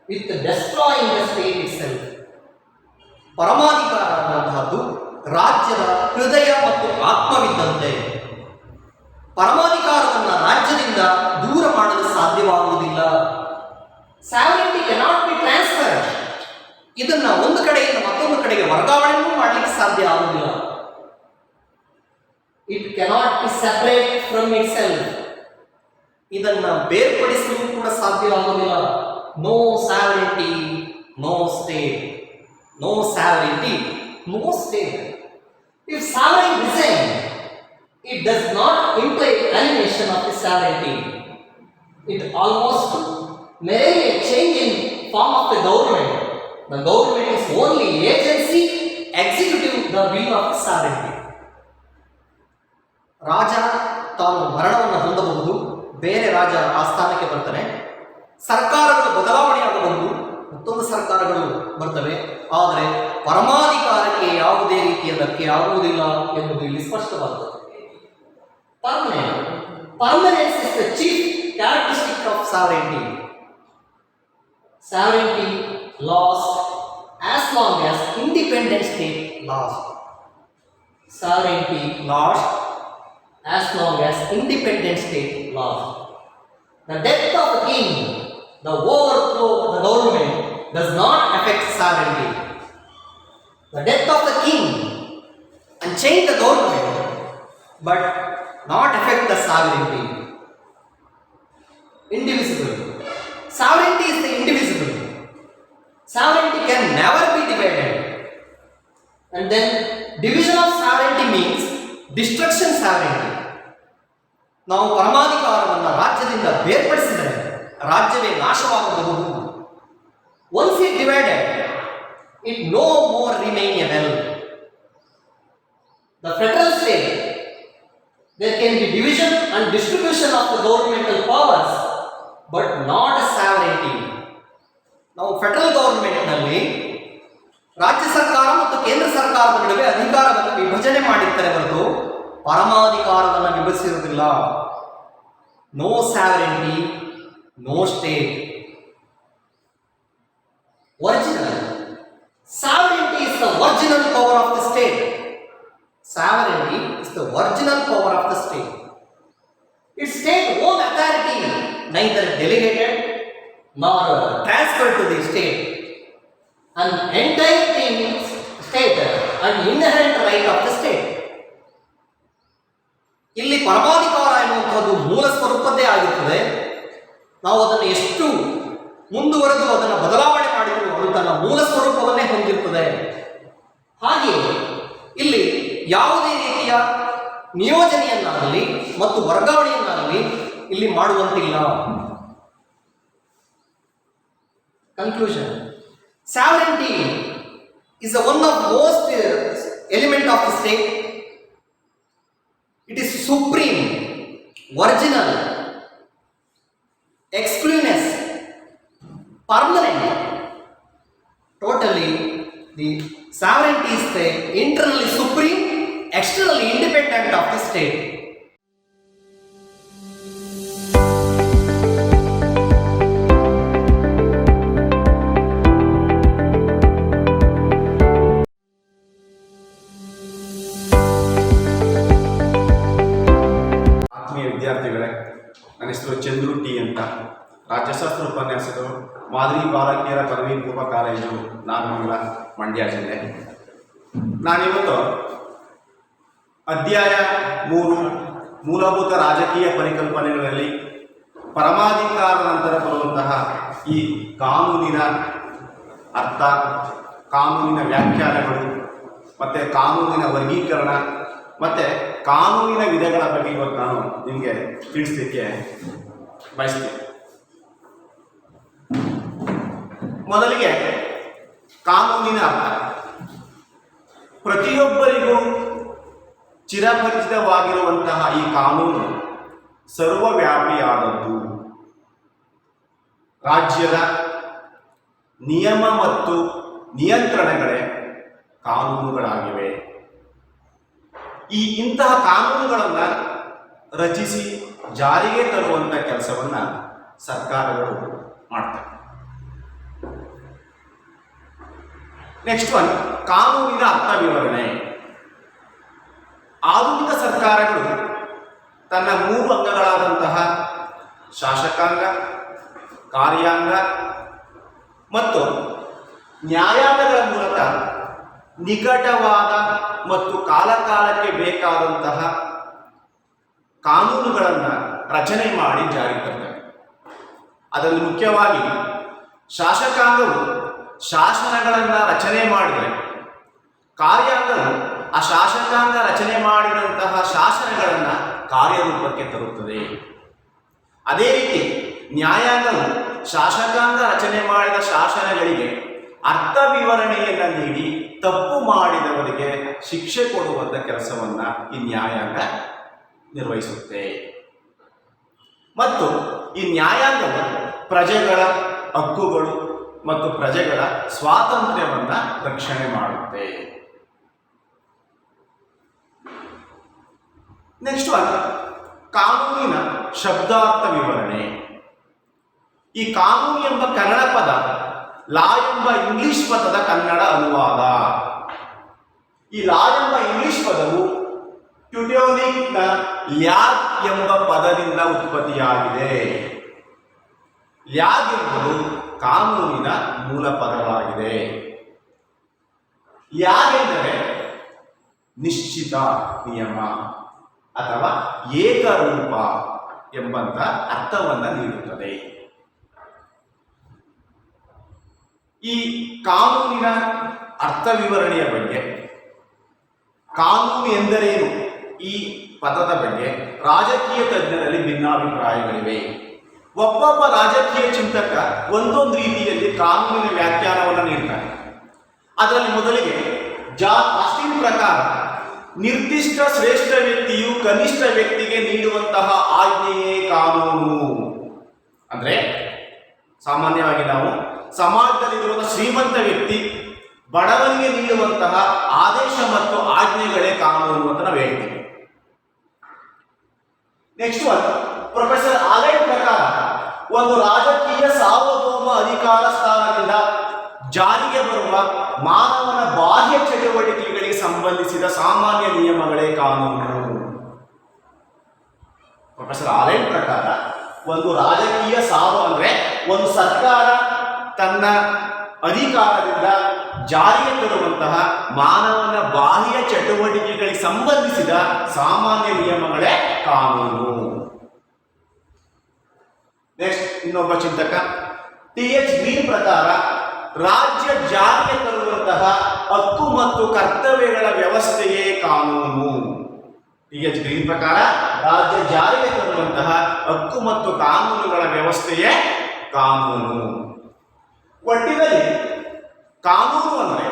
with destroying the state itself. ಪರಮಾಧಿಕಾರ ಅನ್ನುವಂತಹದ್ದು ರಾಜ್ಯದ ಹೃದಯ ಮತ್ತು ಆತ್ಮವಿದ್ದಂತೆ. ಪರಮಾಧಿಕಾರವನ್ನು ರಾಜ್ಯದಿಂದ ದೂರ ಮಾಡಲು ಸಾಧ್ಯವಾಗುವುದಿಲ್ಲ. Sovereignty cannot be transferred. ಇದನ್ನ ಒಂದು ಕಡೆಯಿಂದ ಮತ್ತೊಂದು ಕಡೆಗೆ ವರ್ಗಾವಣೆಯೂ ಮಾಡಲಿಕ್ಕೆ ಸಾಧ್ಯ ಆಗುವುದಿಲ್ಲ. It cannot be separate from itself. ಇದನ್ನ ಬೇರ್ಪಡಿಸಲು ಕೂಡ ಸಾಧ್ಯವಾಗುವುದಿಲ್ಲ. No sovereignty, no state. No sovereignty, no state. If sovereign resign, it does not imply alienation of the sovereignty. It almost merely a change in form of the government. The government is only agency executing the will of the sovereignty. ರಾಜ ತಾನು ಮರಣವನ್ನು ಹೊಂದಬಹುದು, ಬೇರೆ ರಾಜ ಆ ಸ್ಥಾನಕ್ಕೆ ಬರ್ತಾನೆ. ಸರ್ಕಾರಗಳು ಬದಲಾವಣೆಯಾಗಬಹುದು, ಮತ್ತೊಂದು ಸರ್ಕಾರಗಳು ಬರ್ತವೆ. ಆದರೆ ಪರಮಾಧಿಕಾರಕ್ಕೆ ಯಾವುದೇ ರೀತಿಯ ಧಕ್ಕೆ ಆಗುವುದಿಲ್ಲ ಎಂಬುದು ಇಲ್ಲಿ ಸ್ಪಷ್ಟವಾಗುತ್ತದೆ. Permanence is the chief characteristic of sovereignty. Sovereignty lasts as long as independent state lasts. Sovereignty lasts as long as independent state lasts. The death of the king, the overthrow of the government does not affect sovereignty. The death of the king and change the government, but not affect the sovereignty. Indivisible. Sovereignty is the indivisible. Sovereignty can never be divided. And then division of sovereignty means destruction sovereignty. ನಾವು ಪರಮಾಧಿಕಾರವನ್ನು ರಾಜ್ಯದಿಂದ ಬೇರ್ಪಡಿಸಿದರೆ ರಾಜ್ಯವೇ ನಾಶವಾಗಬಹುದು. Once it divided, it no more remainable. The federal state, there can be division and distribution of the governmental powers, but not a sovereignty. ನಾವು federal government ನಲ್ಲಿ ರಾಜ್ಯ ಸರ್ಕಾರ ಮತ್ತು ಕೇಂದ್ರ ಸರ್ಕಾರದ ನಡುವೆ ಅಧಿಕಾರವನ್ನು ವಿಭಜನೆ ಮಾಡಿರ್ತಾರೆ ಹೊರತು ಪರಮಾಧಿಕಾರವನ್ನು ವಿಭಜಿಸಿರುವುದಿಲ್ಲ. No sovereignty, no state. Original sovereignty is the original power of the state. Sovereignty is the original power of the state. Its state own authority neither delegated nor transferred to the state. An entire state, an inherent right of the state. ಇಲ್ಲಿ ಪರಮಾಧಿಕಾರ ಎನ್ನುವಂಥದ್ದು ಮೂಲ ಸ್ವರೂಪದ್ದೇ ಆಗಿರುತ್ತದೆ. ನಾವು ಅದನ್ನು ಎಷ್ಟು ಮುಂದುವರೆದು ಅದನ್ನು ಬದಲಾವಣೆ ಮಾಡಿದರೂ ಅದು ತನ್ನ ಮೂಲ ಸ್ವರೂಪವನ್ನೇ ಹೊಂದಿರುತ್ತದೆ. ಹಾಗೆಯೇ ಇಲ್ಲಿ ಯಾವುದೇ ರೀತಿಯ ನಿಯೋಜನೆಯನ್ನಾಗಲಿ ಮತ್ತು ವರ್ಗಾವಣೆಯನ್ನಾಗಲಿ ಇಲ್ಲಿ ಮಾಡುವಂತಿಲ್ಲ. Conclusion: sovereignty is one of most element of the state. It is supreme, original, exclusive, permanent. Totally, the sovereignty is the internally supreme, externally independent of the state. ಆತ್ಮೀಯ ವಿದ್ಯಾರ್ಥಿಗಳೇ, ನನ್ನ ಹೆಸರು ಚಂದ್ರು ಟಿ ಅಂತ, ರಾಜ್ಯಶಾಸ್ತ್ರ ಉಪನ್ಯಾಸಕರು, ಮಾದರಿ ಬಾಲಕಿಯರ ಪದವಿ ಪೂರ್ವ ಕಾಲೇಜು, ನಾಗಮಂಗಲ, ಮಂಡ್ಯ ಜಿಲ್ಲೆ. ನಾನಿವತ್ತು ಅಧ್ಯಾಯ 3 ಮೂಲಭೂತ ರಾಜಕೀಯ ಪರಿಕಲ್ಪನೆಗಳಲ್ಲಿ ಪರಮಾಧಿಕಾರ ನಂತರ ಬರುವಂತಹ ಈ ಕಾನೂನಿನ ಅರ್ಥ, ಕಾನೂನಿನ ವ್ಯಾಖ್ಯಾನಗಳು ಮತ್ತು ಕಾನೂನಿನ ವರ್ಗೀಕರಣ ಮತ್ತು ಕಾನೂನಿನ ವಿಧಗಳ ಬಗ್ಗೆ ಇವತ್ತು ನಾನು ನಿಮಗೆ ತಿಳಿಸಲಿಕ್ಕೆ ಬಯಸ್ತೀನಿ. ಮೊದಲಿಗೆ ಕಾನೂನಿನ ಅರ್ಥ. ಪ್ರತಿಯೊಬ್ಬರಿಗೂ ಚಿರಪರಿಚಿತವಾಗಿರುವಂತಹ ಈ ಕಾನೂನು ಸರ್ವವ್ಯಾಪಿಯಾದದ್ದು. ರಾಜ್ಯದ ನಿಯಮ ಮತ್ತು ನಿಯಂತ್ರಣಗಳೇ ಕಾನೂನುಗಳಾಗಿವೆ. ಇಂತಹ ಕಾನೂನುಗಳನ್ನು ರಚಿಸಿ ಜಾರಿಗೆ ತರುವಂಥ ಕೆಲಸವನ್ನು ಸರ್ಕಾರಗಳು ಮಾಡ್ತವೆ. ನೆಕ್ಸ್ಟ್ ಒನ್, ಕಾನೂನಿನ ಅರ್ಥ ವಿವರಣೆ. ಆಧುನಿಕ ಸರ್ಕಾರಗಳು ತನ್ನ 3 ಅಂಗಗಳಾದಂತಹ ಶಾಸಕಾಂಗ, ಕಾರ್ಯಾಂಗ ಮತ್ತು ನ್ಯಾಯಾಂಗಗಳ ಮೂಲಕ ನಿಕಟವಾದ ಮತ್ತು ಕಾಲಕಾಲಕ್ಕೆ ಬೇಕಾದಂತಹ ಕಾನೂನುಗಳನ್ನು ರಚನೆ ಮಾಡಿ ಜಾರಿಗೆ ತರ್ತವೆ. ಅದರಲ್ಲಿ ಮುಖ್ಯವಾಗಿ ಶಾಸಕಾಂಗವು ಶಾಸನಗಳನ್ನು ರಚನೆ ಮಾಡಿದರೆ, ಕಾರ್ಯಾಂಗವು ಆ ಶಾಸಕಾಂಗ ರಚನೆ ಮಾಡಿದಂತಹ ಶಾಸನಗಳನ್ನು ಕಾರ್ಯರೂಪಕ್ಕೆ ತರುತ್ತದೆ. ಅದೇ ರೀತಿ ನ್ಯಾಯಾಂಗವು ಶಾಸಕಾಂಗ ರಚನೆ ಮಾಡಿದ ಶಾಸನಗಳಿಗೆ ಅರ್ಥ ವಿವರಣೆಯನ್ನು ನೀಡಿ ತಪ್ಪು ಮಾಡಿದವರಿಗೆ ಶಿಕ್ಷೆ ಕೊಡುವಂಥ ಕೆಲಸವನ್ನು ಈ ನ್ಯಾಯಾಂಗ ನಿರ್ವಹಿಸುತ್ತೆ. ಮತ್ತು ಈ ನ್ಯಾಯಾಂಗವು ಪ್ರಜೆಗಳ ಹಕ್ಕುಗಳು ಮತ್ತು ಪ್ರಜೆಗಳ ಸ್ವಾತಂತ್ರ್ಯವನ್ನು ರಕ್ಷಣೆ ಮಾಡುತ್ತೆ. ನೆಕ್ಸ್ಟ್ ಒನ್, ಕಾನೂನಿನ ಶಬ್ದಾರ್ಥ ವಿವರಣೆ. ಈ ಕಾನೂನು ಎಂಬ ಕನ್ನಡ ಪದ ಲಾ ಎಂಬ ಇಂಗ್ಲಿಷ್ ಪದದ ಕನ್ನಡ ಅನುವಾದ. ಈ ಲಾ ಎಂಬ ಇಂಗ್ಲಿಷ್ ಪದವು ಟ್ಯುಟೋನಿಕ್ನ ಲ್ಯಾಗ್ ಎಂಬ ಪದದಿಂದ ಉತ್ಪತ್ತಿಯಾಗಿದೆ. ಲ್ಯಾಗ್ ಎಂಬುದು ಕಾನೂನಿನ ಮೂಲ ಪದವಾಗಿದೆ. ಲ್ಯಾಗ್ ಎಂದರೆ ನಿಶ್ಚಿತ ನಿಯಮ ಅಥವಾ ಏಕರೂಪ ಎಂಬಂತ ಅರ್ಥವನ್ನು ನೀಡುತ್ತದೆ. ಈ ಕಾನೂನಿನ ಅರ್ಥ ವಿವರಣೆಯ ಬಗ್ಗೆ ಕಾನೂನು ಎಂದರೇನು ಈ ಪದದ ಬಗ್ಗೆ ರಾಜಕೀಯ ತಜ್ಞರಲ್ಲಿ ಭಿನ್ನಾಭಿಪ್ರಾಯಗಳಿವೆ. ಒಬ್ಬೊಬ್ಬ ರಾಜಕೀಯ ಚಿಂತಕ ಒಂದೊಂದು ರೀತಿಯಲ್ಲಿ ಕಾನೂನಿನ ವ್ಯಾಖ್ಯಾನವನ್ನು ನೀಡ್ತಾರೆ. ಅದರಲ್ಲಿ ಮೊದಲಿಗೆ ಜಾನ್ ಆಸ್ಟಿನ್ ಪ್ರಕಾರ ನಿರ್ದಿಷ್ಟ ಶ್ರೇಷ್ಠ ವ್ಯಕ್ತಿಯು ಕನಿಷ್ಠ ವ್ಯಕ್ತಿಗೆ ನೀಡುವಂತಹ ಆಜ್ಞೆಯೇ ಕಾನೂನು. ಅಂದ್ರೆ ಸಾಮಾನ್ಯವಾಗಿ ನಾವು ಸಮಾಜದಲ್ಲಿರುವ ಶ್ರೀಮಂತ ವ್ಯಕ್ತಿ ಬಡವನಿಗೆ ನೀಡುವಂತಹ ಆದೇಶ ಮತ್ತು ಆಜ್ಞೆಗಳೇ ಕಾನೂನು ಅಂತ ನಾವು ಹೇಳ್ತೀವಿ. ನೆಕ್ಸ್ಟ್ ಒನ್, ಪ್ರೊಫೆಸರ್ ಆಲೈಟ್ ಪ್ರಕಾರ ಒಂದು ರಾಜಕೀಯ ಸಾರ್ವಭೌಮ ಅಧಿಕಾರ ಸ್ಥಾನದಿಂದ ಜಾರಿಗೆ ಬರುವ ಮಾನವನ ಬಾಹ್ಯ ಚಟುವಟಿಕೆಗಳಿಗೆ ಸಂಬಂಧಿಸಿದ ಸಾಮಾನ್ಯ ನಿಯಮಗಳೇ ಕಾನೂನು. ಪ್ರೊಫೆಸರ್ ಆಲೈಟ್ ಪ್ರಕಾರ ಒಂದು ರಾಜಕೀಯ ಅಂದ್ರೆ ಒಂದು ಸರ್ಕಾರ ತನ್ನ ಅಧಿಕಾರದಿಂದ ಜಾರಿಗೆ ತರುವಂತಹ ಮಾನವನ ಬಾಹ್ಯ ಚಟುವಟಿಕೆಗಳಿಗೆ ಸಂಬಂಧಿಸಿದ ಸಾಮಾನ್ಯ ನಿಯಮಗಳೇ ಕಾನೂನು. ನೆಕ್ಸ್ಟ್ ಇನ್ನೊಬ್ಬ ಚಿಂತಕ ಟಿ.ಎಚ್. ಗ್ರೀನ್ ಪ್ರಕಾರ ರಾಜ್ಯ ಜಾರಿಗೆ ತರುವಂತಹ ಹಕ್ಕು ಮತ್ತು ಕರ್ತವ್ಯಗಳ ವ್ಯವಸ್ಥೆಯೇ ಕಾನೂನು. ಟಿ.ಎಚ್. ಗ್ರೀನ್ ಪ್ರಕಾರ ರಾಜ್ಯ ಜಾರಿಗೆ ತರುವಂತಹ ಹಕ್ಕು ಮತ್ತು ಕಾನೂನುಗಳ ವ್ಯವಸ್ಥೆಯೇ ಕಾನೂನು. ಒಟ್ಟಿನಲ್ಲಿ ಕಾನೂನು ಅಂದರೆ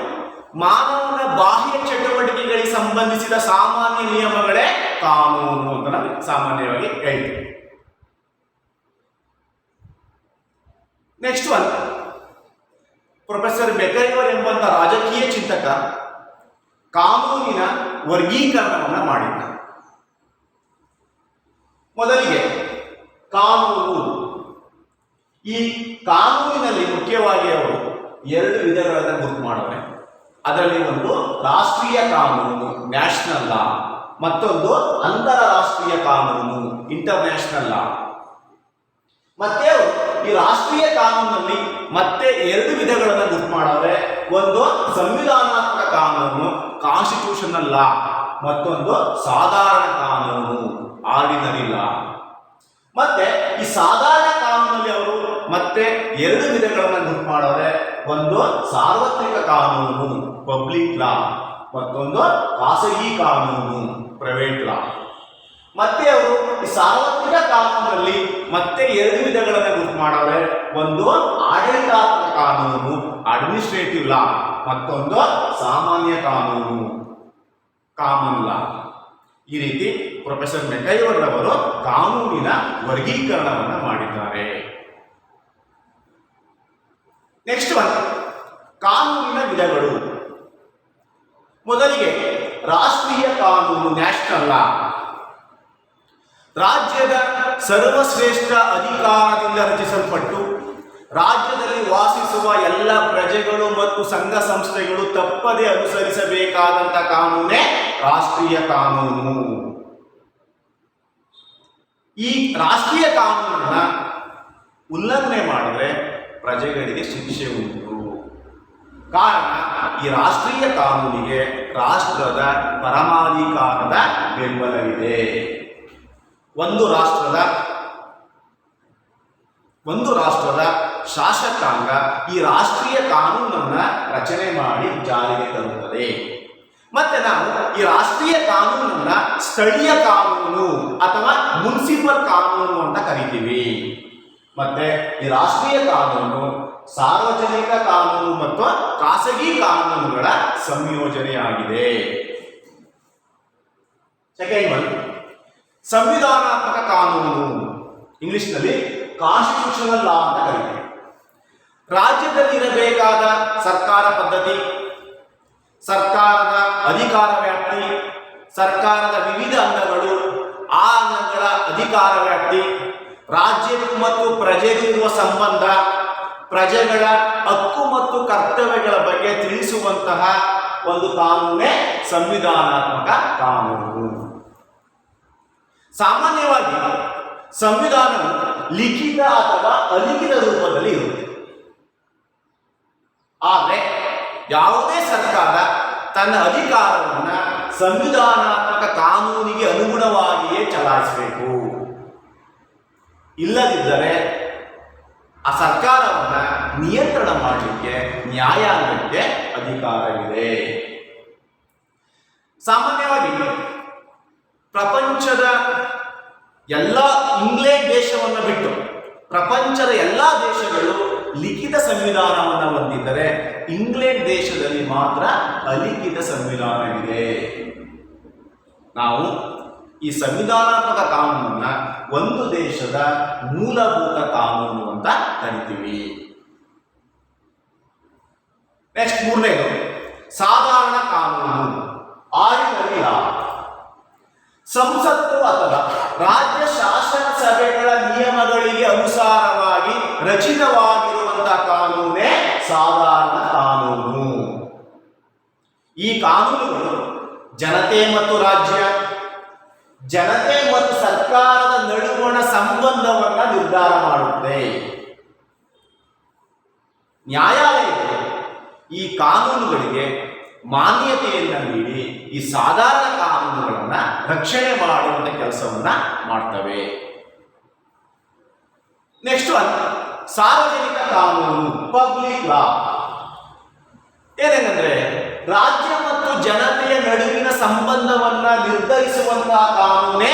ಮಾನವನ ಬಾಹ್ಯ ಚಟುವಟಿಕೆಗಳಿಗೆ ಸಂಬಂಧಿಸಿದ ಸಾಮಾನ್ಯ ನಿಯಮಗಳೇ ಕಾನೂನು ಅಂತ ನಾವು ಸಾಮಾನ್ಯವಾಗಿ ಹೇಳ್ತೀವಿ. ನೆಕ್ಸ್ಟ್ ಒನ್, ಪ್ರೊಫೆಸರ್ ಬೆಕೈವರ್ ಎಂಬಂತ ರಾಜಕೀಯ ಚಿಂತಕ ಕಾನೂನಿನ ವರ್ಗೀಕರಣವನ್ನು ಮಾಡಿದ್ದಾರೆ. ಮೊದಲಿಗೆ ಕಾನೂನು, ಈ ಕಾನೂನಿನಲ್ಲಿ ಮುಖ್ಯವಾಗಿ ಅವರು ಎರಡು ವಿಧಗಳನ್ನು ಗುರುತು ಮಾಡವ್ರೆ. ಅದರಲ್ಲಿ ಒಂದು ರಾಷ್ಟ್ರೀಯ ಕಾನೂನು ನ್ಯಾಷನಲ್ ಲಾ, ಮತ್ತೊಂದು ಅಂತಾರಾಷ್ಟ್ರೀಯ ಕಾನೂನು ಇಂಟರ್ನ್ಯಾಷನಲ್ ಲಾ. ಮತ್ತೆ ಈ ರಾಷ್ಟ್ರೀಯ ಕಾನೂನಲ್ಲಿ ಮತ್ತೆ ಎರಡು ವಿಧಗಳನ್ನು ಗುರುತು ಮಾಡವ್ರೆ. ಒಂದು ಸಂವಿಧಾನಾತ್ಮಕ ಕಾನೂನು ಕಾನ್ಸ್ಟಿಟ್ಯೂಷನಲ್ ಲಾ, ಮತ್ತೊಂದು ಸಾಧಾರಣ ಕಾನೂನು ಆರ್ಡಿನರಿ ಲಾ. ಮತ್ತೆ ಈ ಸಾಧಾರಣ ಕಾನೂನಲ್ಲಿ ಅವರು ಮತ್ತೆ ಎರಡು ವಿಧಗಳನ್ನು ಗುರುತು ಮಾಡವ್ರೆ. ಒಂದು ಸಾರ್ವತ್ರಿಕ ಕಾನೂನು ಪಬ್ಲಿಕ್ ಲಾ, ಮತ್ತೊಂದು ಖಾಸಗಿ ಕಾನೂನು ಪ್ರೈವೇಟ್ ಲಾ. ಮತ್ತೆ ಅವರು ಈ ಸಾರ್ವತ್ರಿಕ ಕಾನೂನಲ್ಲಿ ಮತ್ತೆ ಎರಡು ವಿಧಗಳನ್ನು ಗುರುತು ಮಾಡವ್ರೆ. ಒಂದು ಆಡಳಿತಾತ್ಮಕ ಕಾನೂನು ಅಡ್ಮಿನಿಸ್ಟ್ರೇಟಿವ್ ಲಾ, ಮತ್ತೊಂದು ಸಾಮಾನ್ಯ ಕಾನೂನು ಕಾಮನ್ ಲಾ. ಈ ರೀತಿ ಪ್ರೊಫೆಸರ್ ಮೆಕೈವರ್ ಅವರು ಕಾನೂನಿನ ವರ್ಗೀಕರಣವನ್ನು ಮಾಡಿದ್ದಾರೆ. ನೆಕ್ಸ್ಟ್ ಒನ್, ಕಾನೂನಿನ ವಿಧಗಳು. ಮೊದಲಿಗೆ ರಾಷ್ಟ್ರೀಯ ಕಾನೂನು ನ್ಯಾಷನಲ್ ಲಾ. ರಾಜ್ಯದ ಸರ್ವಶ್ರೇಷ್ಠ ಅಧಿಕಾರದಿಂದ ರಚಿಸಲ್ಪಟ್ಟು ರಾಜ್ಯದಲ್ಲಿ ವಾಸಿಸುವ ಎಲ್ಲ ಪ್ರಜೆಗಳು ಮತ್ತು ಸಂಘ ಸಂಸ್ಥೆಗಳು ತಪ್ಪದೆ ಅನುಸರಿಸಬೇಕಾದಂತ ಕಾನೂನೇ ರಾಷ್ಟ್ರೀಯ ಕಾನೂನು. ಈ ರಾಷ್ಟ್ರೀಯ ಕಾನೂನನ್ನ ಉಲ್ಲಂಘನೆ ಮಾಡಿದ್ರೆ ಪ್ರಜೆಗಳಿಗೆ ಶಿಕ್ಷೆ ಉಂಟು. ಕಾರಣ ಈ ರಾಷ್ಟ್ರೀಯ ಕಾನೂನಿಗೆ ರಾಷ್ಟ್ರದ ಪರಮಾಧಿಕಾರದ ಬೆಂಬಲವಿದೆ. ಒಂದು ರಾಷ್ಟ್ರದ ಶಾಸಕಾಂಗ ಈ ರಾಷ್ಟ್ರೀಯ ಕಾನೂನನ್ನ ರಚನೆ ಮಾಡಿ ಜಾರಿಗೆ ತರುತ್ತದೆ. ಮತ್ತೆ ನಾವು ಈ ರಾಷ್ಟ್ರೀಯ ಕಾನೂನನ್ನ ಸ್ಥಳೀಯ ಕಾನೂನು ಅಥವಾ ಮುನ್ಸಿಪಲ್ ಕಾನೂನು ಅಂತ ಕರಿತೀವಿ. ಮತ್ತೆ ಈ ರಾಷ್ಟ್ರೀಯ ಕಾನೂನು ಸಾರ್ವಜನಿಕ ಕಾನೂನು ಮತ್ತು ಖಾಸಗಿ ಕಾನೂನುಗಳ ಸಂಯೋಜನೆಯಾಗಿದೆ. ಸೆಕೆಂಡ್ ಒನ್, ಸಂವಿಧಾನಾತ್ಮಕ ಕಾನೂನು, ಇಂಗ್ಲಿಷ್ನಲ್ಲಿ ಕಾನ್ಸ್ಟಿಟ್ಯೂಷನಲ್ ಲಾ ಅಂತ ಕರೀತೀವಿ. ರಾಜ್ಯದಲ್ಲಿ ಇರಬೇಕಾದ ಸರ್ಕಾರ ಪದ್ಧತಿ, ಸರ್ಕಾರದ ಅಧಿಕಾರ ವ್ಯಾಪ್ತಿ, ಸರ್ಕಾರದ ವಿವಿಧ ಅಂಗಗಳು, ಆ ಅಂಗಗಳ ಅಧಿಕಾರ ವ್ಯಾಪ್ತಿ, ರಾಜ್ಯಕ್ಕೂ ಮತ್ತು ಪ್ರಜೆಗೂ ಇರುವ ಸಂಬಂಧ, ಪ್ರಜೆಗಳ ಹಕ್ಕು ಮತ್ತು ಕರ್ತವ್ಯಗಳ ಬಗ್ಗೆ ತಿಳಿಸುವಂತಹ ಒಂದು ಕಾನೂನೇ ಸಂವಿಧಾನಾತ್ಮಕ ಕಾನೂನು. ಸಾಮಾನ್ಯವಾಗಿ ಸಂವಿಧಾನವು ಲಿಖಿತ ಅಥವಾ ಅಲಿಖಿತ ರೂಪದಲ್ಲಿ ಇರುತ್ತೆ. ಆದರೆ ಯಾವುದೇ ಸರ್ಕಾರ ತನ್ನ ಅಧಿಕಾರವನ್ನ ಸಂವಿಧಾನಾತ್ಮಕ ಕಾನೂನಿಗೆ ಅನುಗುಣವಾಗಿಯೇ ಚಲಾಯಿಸಬೇಕು. ಇಲ್ಲದಿದ್ದರೆ ಆ ಸರ್ಕಾರವನ್ನ ನಿಯಂತ್ರಣ ಮಾಡಲಿಕ್ಕೆ ನ್ಯಾಯಾಂಗಕ್ಕೆ ಅಧಿಕಾರವಿದೆ. ಸಾಮಾನ್ಯವಾಗಿ ಪ್ರಪಂಚದ ಎಲ್ಲ ಇಂಗ್ಲೆಂಡ್ ದೇಶವನ್ನು ಬಿಟ್ಟು ಪ್ರಪಂಚದ ಎಲ್ಲ ದೇಶಗಳು ಲಿಖಿತ ಸಂವಿಧಾನವನ್ನು ಹೊಂದಿದ್ದರೆ ಇಂಗ್ಲೆಂಡ್ ದೇಶದಲ್ಲಿ ಮಾತ್ರ ಅಲಿಖಿತ ಸಂವಿಧಾನವಿದೆ. ನಾವು ಈ ಸಂವಿಧಾನಾತ್ಮಕ ಕಾನೂನನ್ನ ಒಂದು ದೇಶದ ಮೂಲಭೂತ ಕಾನೂನು ಅಂತ ಕರಿತೀವಿ. ನೆಕ್ಸ್ಟ್ ಮೂರನೇದು ಸಾಧಾರಣ ಕಾನೂನು, ಆರ್ಡಿನರಿ ಲಾ. ಸಂಸತ್ತು ಅಥವಾ ರಾಜ್ಯ ಶಾಸನ ಸಭೆಗಳ ನಿಯಮಗಳಿಗೆ ಅನುಸಾರವಾಗಿ ರಚಿತವಾಗಿರುವಂತಹ ಕಾನೂನೇ ಸಾಧಾರಣ ಕಾನೂನು. ಈ ಕಾನೂನುಗಳು ಜನತೆ ಮತ್ತು ರಾಜ್ಯ, ಜನತೆ ಮತ್ತು ಸರ್ಕಾರದ ನಡುವಣ ಸಂಬಂಧವನ್ನ ನಿರ್ಧಾರ ಮಾಡುತ್ತೆ. ನ್ಯಾಯಾಲಯಗಳು ಈ ಕಾನೂನುಗಳಿಗೆ ಮಾನ್ಯತೆಯನ್ನ ನೀಡಿ ಈ ಸಾಧಾರಣ ಕಾನೂನುಗಳನ್ನ ರಕ್ಷಣೆ ಮಾಡುವಂತ ಕೆಲಸವನ್ನ ಮಾಡ್ತವೆ. ನೆಕ್ಸ್ಟ್ ಸಾರ್ವಜನಿಕ ಕಾನೂನು, ಪಬ್ಲಿಕ್ ಲಾ. ಏನೆಂದ್ರೆ ರಾಜ್ಯ ಮತ್ತು ಜನತೆಯ ನಡುವಿನ ಸಂಬಂಧವನ್ನ ನಿರ್ಧರಿಸುವಂತಹ ಕಾನೂನೇ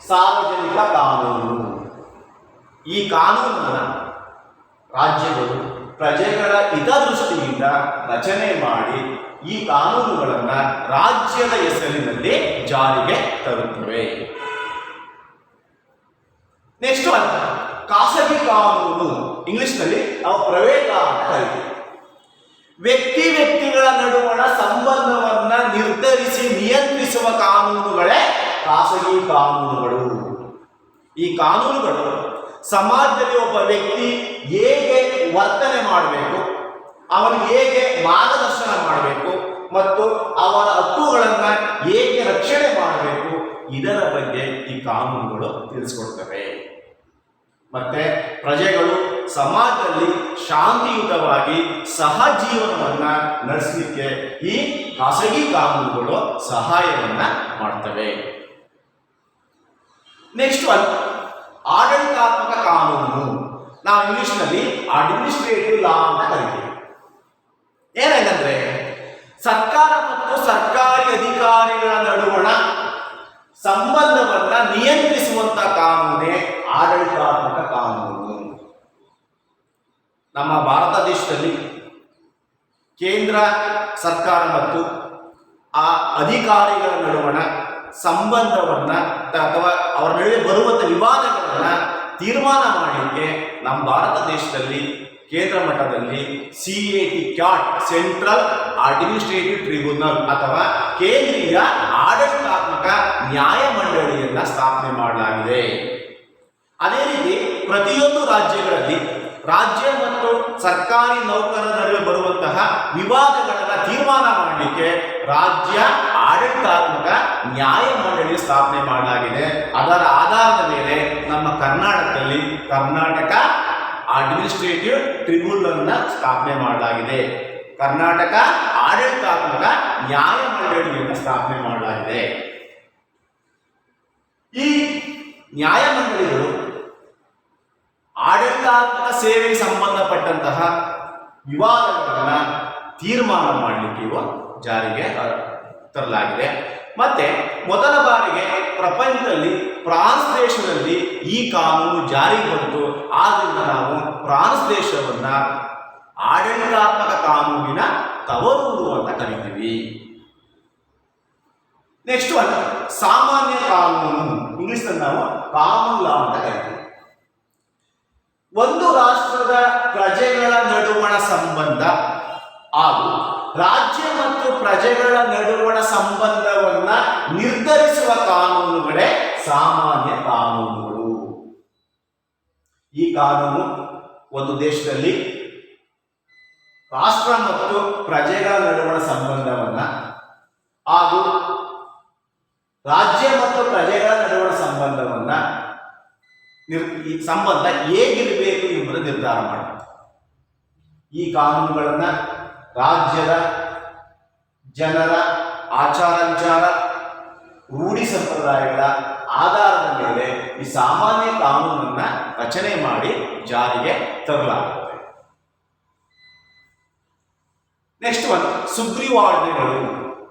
ಸಾರ್ವಜನಿಕ ಕಾನೂನು. ಈ ಕಾನೂನನ್ನ ರಾಜ್ಯಗಳು ಪ್ರಜೆಗಳ ಹಿತದೃಷ್ಟಿಯಿಂದ ರಚನೆ ಮಾಡಿ ಈ ಕಾನೂನುಗಳನ್ನ ರಾಜ್ಯದ ಹೆಸರಿನಲ್ಲಿ ಜಾರಿಗೆ ತರುತ್ತವೆ. ನೆಕ್ಸ್ಟ್ ಖಾಸಗಿ ಕಾನೂನು, ಇಂಗ್ಲಿಷ್ನಲ್ಲಿ ನಾವು ಪ್ರೈವೇಟ್ ಲಾ ಅಂತ ಕರಿತೀವಿ. ವ್ಯಕ್ತಿಗಳ ನಡುವಣ ಸಂಬಂಧವನ್ನ ನಿರ್ಧರಿಸಿ ನಿಯಂತ್ರಿಸುವ ಕಾನೂನುಗಳೇ ಖಾಸಗಿ ಕಾನೂನುಗಳು. ಈ ಕಾನೂನುಗಳು ಸಮಾಜದಲ್ಲಿ ಒಬ್ಬ ವ್ಯಕ್ತಿ ಹೇಗೆ ವರ್ತನೆ ಮಾಡಬೇಕು, ಅವನಿಗೆ ಹೇಗೆ ಮಾರ್ಗದರ್ಶನ ಮಾಡಬೇಕು ಮತ್ತು ಅವರ ಹಕ್ಕುಗಳನ್ನ ಹೇಗೆ ರಕ್ಷಣೆ ಮಾಡಬೇಕು, ಇದರ ಬಗ್ಗೆ ಈ ಕಾನೂನುಗಳು ತಿಳಿಸ್ಕೊಡ್ತವೆ. ಮತ್ತೆ ಪ್ರಜೆಗಳು ಸಮಾಜದಲ್ಲಿ ಶಾಂತಿಯುತವಾಗಿ ಸಹಜೀವನವನ್ನ ನಡೆಸಲಿಕ್ಕೆ ಈ ಖಾಸಗಿ ಕಾನೂನುಗಳು ಸಹಾಯವನ್ನ ಮಾಡ್ತವೆ. ನೆಕ್ಸ್ಟ್ ಆಡಳಿತಾತ್ಮಕ ಕಾನೂನು, ನಾವು ಇಂಗ್ಲಿಷ್ನಲ್ಲಿ ಅಡ್ಮಿನಿಸ್ಟ್ರೇಟಿವ್ ಲಾ ಅಂತ ಕರಿತೀವಿ. ಏನೇನಂದ್ರೆ ಸರ್ಕಾರ ಮತ್ತು ಸರ್ಕಾರಿ ಅಧಿಕಾರಿಗಳ ನಡುವಣ ಸಂಬಂಧವನ್ನ ನಿಯಂತ್ರಿಸುವಂತ ಕಾನೂನೇ ಆಡಳಿತಾತ್ಮಕ ಕಾನೂನು. ನಮ್ಮ ಭಾರತ ದೇಶದಲ್ಲಿ ಕೇಂದ್ರ ಸರ್ಕಾರ ಮತ್ತು ಆ ಅಧಿಕಾರಿಗಳ ನಡುವಣ ಸಂಬಂಧವನ್ನ ಅಥವಾ ಅವರ ನಡುವೆ ಬರುವಂತ ವಿವಾದಗಳನ್ನ ತೀರ್ಮಾನ ಮಾಡಲಿಕ್ಕೆ ನಮ್ಮ ಭಾರತ ದೇಶದಲ್ಲಿ ಕೇಂದ್ರ ಮಟ್ಟದಲ್ಲಿ CAT cat central administrative tribunal ಅಥವಾ ಕೇಂದ್ರೀಯ ಆಡಳಿತಾತ್ಮಕ ನ್ಯಾಯಮಂಡಳಿಯನ್ನ ಸ್ಥಾಪನೆ ಮಾಡಲಾಗಿದೆ. ಅದೇ ರೀತಿ ಪ್ರತಿಯೊಂದು ರಾಜ್ಯಗಳಲ್ಲಿ ರಾಜ್ಯ ಮತ್ತು ಸರ್ಕಾರಿ ನೌಕರರ ನಡುವೆ ಬರುವಂತಹ ವಿವಾದಗಳನ್ನ ತೀರ್ಮಾನ ಮಾಡಲಿಕ್ಕೆ ರಾಜ್ಯ ಆಡಳಿತಾತ್ಮಕ ನ್ಯಾಯಮಂಡಳಿ ಸ್ಥಾಪನೆ ಮಾಡಲಾಗಿದೆ. ಅದರ ಆಧಾರದ ಮೇಲೆ ನಮ್ಮ ಕರ್ನಾಟಕದಲ್ಲಿ ಕರ್ನಾಟಕ ಅಡ್ಮಿನಿಸ್ಟ್ರೇಟಿವ್ ಟ್ರಿಬ್ಯುನಲ್ ಅನ್ನ ಸ್ಥಾಪನೆ ಮಾಡಲಾಗಿದೆ. ಕರ್ನಾಟಕ ಆಡಳಿತಾತ್ಮಕ ನ್ಯಾಯಮಂಡಳಿಯನ್ನು ಸ್ಥಾಪನೆ ಮಾಡಲಾಗಿದೆ. ಈ ನ್ಯಾಯಮಂಡಳಿಗಳು ಆಡಳಿತಾತ್ಮಕ ಸೇವೆಗೆ ಸಂಬಂಧಪಟ್ಟಂತಹ ವಿವಾದಗಳನ್ನ ತೀರ್ಮಾನ ಮಾಡಲಿಕ್ಕೆ ಜಾರಿಗೆ ತರಲಾಗಿದೆ. ಮತ್ತೆ ಮೊದಲ ಬಾರಿಗೆ ಪ್ರಪಂಚದಲ್ಲಿ ಫ್ರಾನ್ಸ್ ದೇಶದಲ್ಲಿ ಈ ಕಾನೂನು ಜಾರಿಗೆ ಬಂತು. ಆದ್ರಿಂದ ನಾವು ಫ್ರಾನ್ಸ್ ದೇಶವನ್ನ ಆಡಳಿತಾತ್ಮಕ ಕಾನೂನಿನ ತವರೂರು ಅಂತ ಕರಿತೀವಿ. ನೆಕ್ಸ್ಟ್ ಸಾಮಾನ್ಯ ಕಾನೂನು, ಇಂಗ್ಲಿಷ್ ನಾವು ಕಾಮನ್ ಲಾ ಅಂತ ಕರಿತೀವಿ. ಒಂದು ರಾಷ್ಟ್ರದ ಪ್ರಜೆಗಳ ನಡುವಣ ಸಂಬಂಧ ಹಾಗೂ ರಾಜ್ಯ ಮತ್ತು ಪ್ರಜೆಗಳ ನಡುವಣ ಸಂಬಂಧವನ್ನ ನಿರ್ಧರಿಸುವ ಕಾನೂನುಗಳೇ ಸಾಮಾನ್ಯ ಕಾನೂನುಗಳು. ಈ ಕಾನೂನು ಒಂದು ದೇಶದಲ್ಲಿ ರಾಷ್ಟ್ರ ಮತ್ತು ಪ್ರಜೆಗಳ ನಡುವಣ ಸಂಬಂಧವನ್ನ ಹಾಗೂ ರಾಜ್ಯ ಮತ್ತು ಪ್ರಜೆಗಳ ನಡುವಣ ಸಂಬಂಧವನ್ನ ಈ ಸಂಬಂಧ ಹೇಗಿರಬೇಕು ಎಂಬುದು ನಿರ್ಧಾರ ಮಾಡುತ್ತೆ. ಈ ಕಾನೂನುಗಳನ್ನ ರಾಜ್ಯದ ಜನರ ಆಚಾರ ವಿಚಾರ ರೂಢಿ ಸಂಪ್ರದಾಯಗಳ ಆಧಾರದ ಮೇಲೆ ಈ ಸಾಮಾನ್ಯ ಕಾನೂನನ್ನ ರಚನೆ ಮಾಡಿ ಜಾರಿಗೆ ತರಲಾಗುತ್ತೆ. ನೆಕ್ಸ್ಟ್ ಸುಗ್ರೀವಾಜ್ಞೆಗಳು,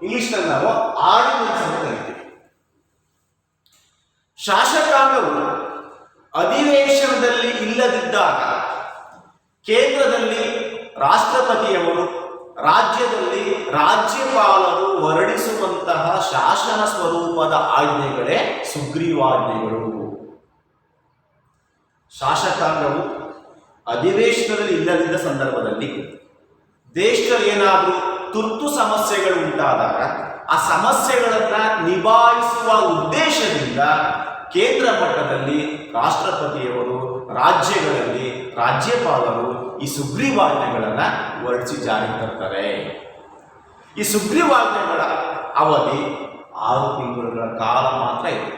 ಇಂಗ್ಲಿಷ್ನಲ್ಲಿ ನಾವು ಆರ್ಡಿನೆನ್ಸ್ ಅಂತ ಕರಿತೀವಿ. ಶಾಸಕಾಂಗವು ಅಧಿವೇಶನದಲ್ಲಿ ಇಲ್ಲದಿದ್ದಾಗ ಕೇಂದ್ರದಲ್ಲಿ ರಾಷ್ಟ್ರಪತಿಯವರು, ರಾಜ್ಯದಲ್ಲಿ ರಾಜ್ಯಪಾಲರು ಹೊರಡಿಸುವಂತಹ ಶಾಸನ ಸ್ವರೂಪದ ಆಜ್ಞೆಗಳೇ ಸುಗ್ರೀವಾಜ್ಞೆಗಳು. ಶಾಸಕಾಂಗವು ಅಧಿವೇಶನದಲ್ಲಿ ಇಲ್ಲದಿದ್ದ ಸಂದರ್ಭದಲ್ಲಿ ದೇಶದಲ್ಲಿ ಏನಾದರೂ ತುರ್ತು ಸಮಸ್ಯೆಗಳು ಉಂಟಾದಾಗ ಆ ಸಮಸ್ಯೆಗಳನ್ನ ನಿಭಾಯಿಸುವ ಉದ್ದೇಶದಿಂದ ಕೇಂದ್ರ ಮಟ್ಟದಲ್ಲಿ ರಾಷ್ಟ್ರಪತಿಯವರು, ರಾಜ್ಯಗಳಲ್ಲಿ ರಾಜ್ಯಪಾಲರು ಈ ಸುಗ್ರೀವಾಜ್ಞೆಗಳನ್ನು ಹೊರಡಿಸಿ ಜಾರಿಗೆ ತರ್ತಾರೆ. ಈ ಸುಗ್ರೀವಾಜ್ಞೆಗಳ ಅವಧಿ 6 ತಿಂಗಳುಗಳ ಕಾಲ ಮಾತ್ರ ಇದೆ.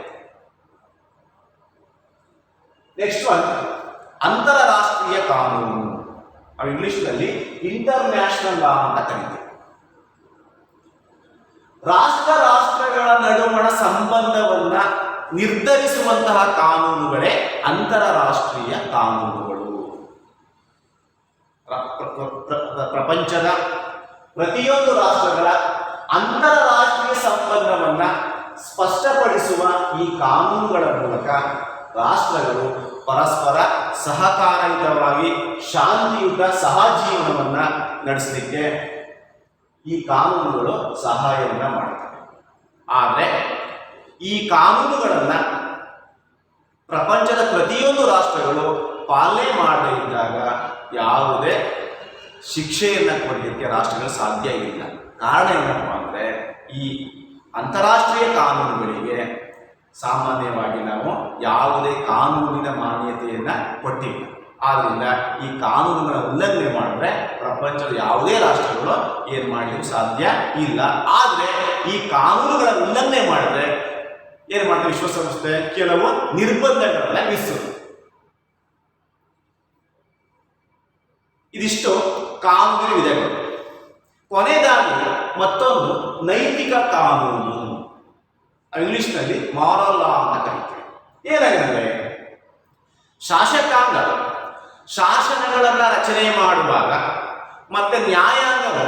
ನೆಕ್ಸ್ಟ್ ಒನ್, ಅಂತಾರಾಷ್ಟ್ರೀಯ ಕಾನೂನು. ನಾವು ಇಂಗ್ಲಿಷ್ನಲ್ಲಿ ಇಂಟರ್ನ್ಯಾಷನಲ್ ಲಾ ಅಂತ ಕರೀತೀವಿ. ರಾಷ್ಟ್ರಗಳ ನಡುವಣ ಸಂಬಂಧವನ್ನ ನಿರ್ಧರಿಸುವಂತಹ ಕಾನೂನುಗಳೇ ಅಂತಾರಾಷ್ಟ್ರೀಯ ಕಾನೂನುಗಳು. ಪ್ರಪಂಚದ ಪ್ರತಿಯೊಂದು ರಾಷ್ಟ್ರಗಳ ಅಂತಾರಾಷ್ಟ್ರೀಯ ಸಂಬಂಧವನ್ನ ಸ್ಪಷ್ಟಪಡಿಸುವ ಈ ಕಾನೂನುಗಳ ಮೂಲಕ ರಾಷ್ಟ್ರಗಳು ಪರಸ್ಪರ ಸಹಕಾರಯುತವಾಗಿ ಶಾಂತಿಯುತ ಸಹಜೀವನವನ್ನ ನಡೆಸಲಿಕ್ಕೆ ಈ ಕಾನೂನುಗಳು ಸಹಾಯವನ್ನ ಮಾಡ್ತವೆ. ಆದರೆ ಈ ಕಾನೂನುಗಳನ್ನ ಪ್ರಪಂಚದ ಪ್ರತಿಯೊಂದು ರಾಷ್ಟ್ರಗಳು ಪಾಲನೆ ಮಾಡದೇ ಇದ್ದಾಗ ಯಾವುದೇ ಶಿಕ್ಷೆಯನ್ನ ಕೊಡಲಿಕ್ಕೆ ರಾಷ್ಟ್ರಗಳು ಸಾಧ್ಯ ಇಲ್ಲ. ಕಾರಣ ಏನಪ್ಪ ಅಂದರೆ ಈ ಅಂತಾರಾಷ್ಟ್ರೀಯ ಕಾನೂನುಗಳಿಗೆ ಸಾಮಾನ್ಯವಾಗಿ ನಾವು ಯಾವುದೇ ಕಾನೂನಿನ ಮಾನ್ಯತೆಯನ್ನ ಕೊಟ್ಟಿಲ್ಲ. ಆದ್ರಿಂದ ಈ ಕಾನೂನುಗಳ ಉಲ್ಲಂಘನೆ ಮಾಡಿದ್ರೆ ಪ್ರಪಂಚದ ಯಾವುದೇ ರಾಷ್ಟ್ರಗಳು ಏನು ಮಾಡಲಿಕ್ಕೆ ಸಾಧ್ಯ ಇಲ್ಲ. ಆದರೆ ಈ ಕಾನೂನುಗಳ ಉಲ್ಲಂಘನೆ ಮಾಡಿದ್ರೆ ಏನು ಮಾಡ್ತಾರೆ ವಿಶ್ವಸಂಸ್ಥೆ ಕೆಲವು ನಿರ್ಬಂಧಗಳನ್ನ ವಿಧಿಸುತ್ತೆ. ಇದಿಷ್ಟು ಕಾನೂನಿನ ವಿಧಗಳು. ಕೊನೆಯದಾಗಿ ಮತ್ತೊಂದು ನೈತಿಕ ಕಾನೂನು, ಇಂಗ್ಲಿಷ್ನಲ್ಲಿ ಮಾರಲ್ ಲಾ ಅಂತ ಕರೀತೀವಿ. ಏನಾಗಿದೆ, ಶಾಸಕಾಂಗ ಶಾಸನಗಳನ್ನ ರಚನೆ ಮಾಡುವಾಗ ಮತ್ತೆ ನ್ಯಾಯಾಂಗವು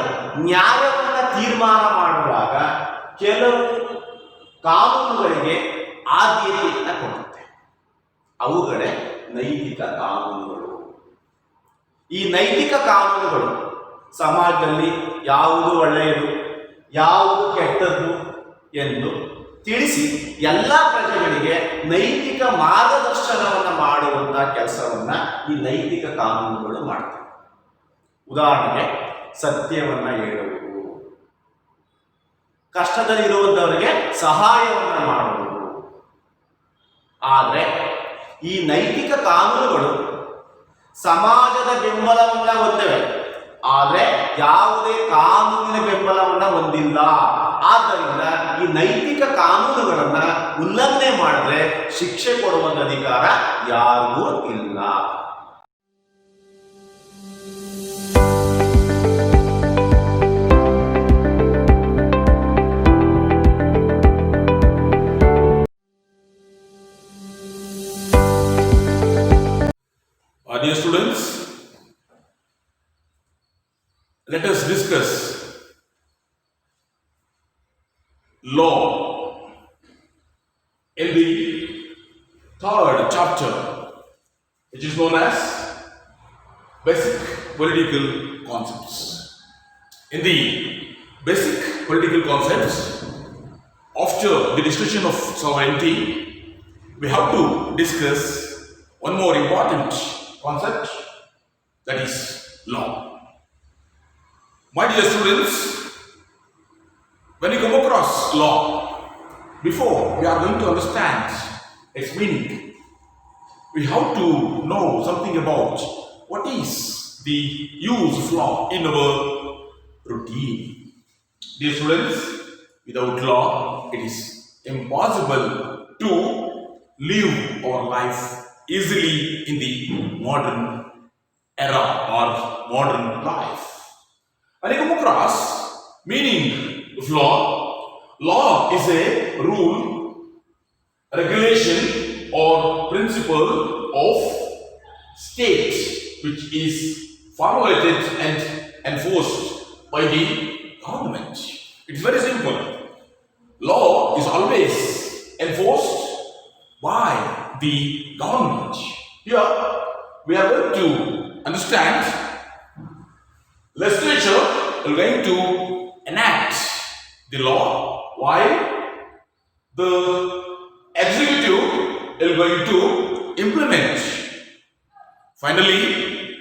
ನ್ಯಾಯವನ್ನ ತೀರ್ಮಾನ ಮಾಡುವಾಗ ಕೆಲವು ಕಾನೂನುಗಳಿಗೆ ಆದ್ಯತೆಯನ್ನು ಕೊಡುತ್ತೆ. ಅವುಗಳೇ ನೈತಿಕ ಕಾನೂನುಗಳು. ಈ ನೈತಿಕ ಕಾನೂನುಗಳು ಸಮಾಜದಲ್ಲಿ ಯಾವುದು ಒಳ್ಳೆಯದು, ಯಾವುದು ಕೆಟ್ಟದ್ದು ಎಂದು ತಿಳಿಸಿ ಎಲ್ಲ ಪ್ರಜೆಗಳಿಗೆ ನೈತಿಕ ಮಾರ್ಗದರ್ಶನವನ್ನು ಮಾಡುವಂತಹ ಕೆಲಸವನ್ನ ಈ ನೈತಿಕ ಕಾನೂನುಗಳು ಮಾಡ್ತವೆ. ಉದಾಹರಣೆಗೆ ಸತ್ಯವನ್ನ ಹೇಳುವುದು, ಕಷ್ಟದಲ್ಲಿರುವಂತವರಿಗೆ ಸಹಾಯವನ್ನು ಮಾಡುವುದು. ಆದರೆ ಈ ನೈತಿಕ ಕಾನೂನುಗಳು ಸಮಾಜದ ಬೆಂಬಲವನ್ನ ಹೊಂದಿವೆ, ಆದರೆ ಯಾವುದೇ ಕಾನೂನಿನ ಬೆಂಬಲವನ್ನ ಹೊಂದಿಲ್ಲ. ಆದ್ದರಿಂದ ಈ ನೈತಿಕ ಕಾನೂನುಗಳನ್ನ ಉಲ್ಲಂಘನೆ ಮಾಡಿದ್ರೆ ಶಿಕ್ಷೆ ಕೊಡುವಂತ ಅಧಿಕಾರ ಯಾರಿಗೂ ಇಲ್ಲ. Dear students, let us discuss law in the third chapter, which is known as basic political concepts. In the basic political concepts, after the discussion of sovereignty, we have to discuss one more important concept, that is law. My dear students, when you come across law, before we are going to understand its meaning, we have to know something about what is the use of law in our routine. Dear students, without law, it is impossible to live our life easily in the modern era or modern life. When you come across meaning of law, law is a rule, regulation or principle of state which is formulated and enforced by the government. It's very simple. Law is always enforced by the government. Here we are going to understand legislature is going to enact the law while the executive is going to implement. Finally,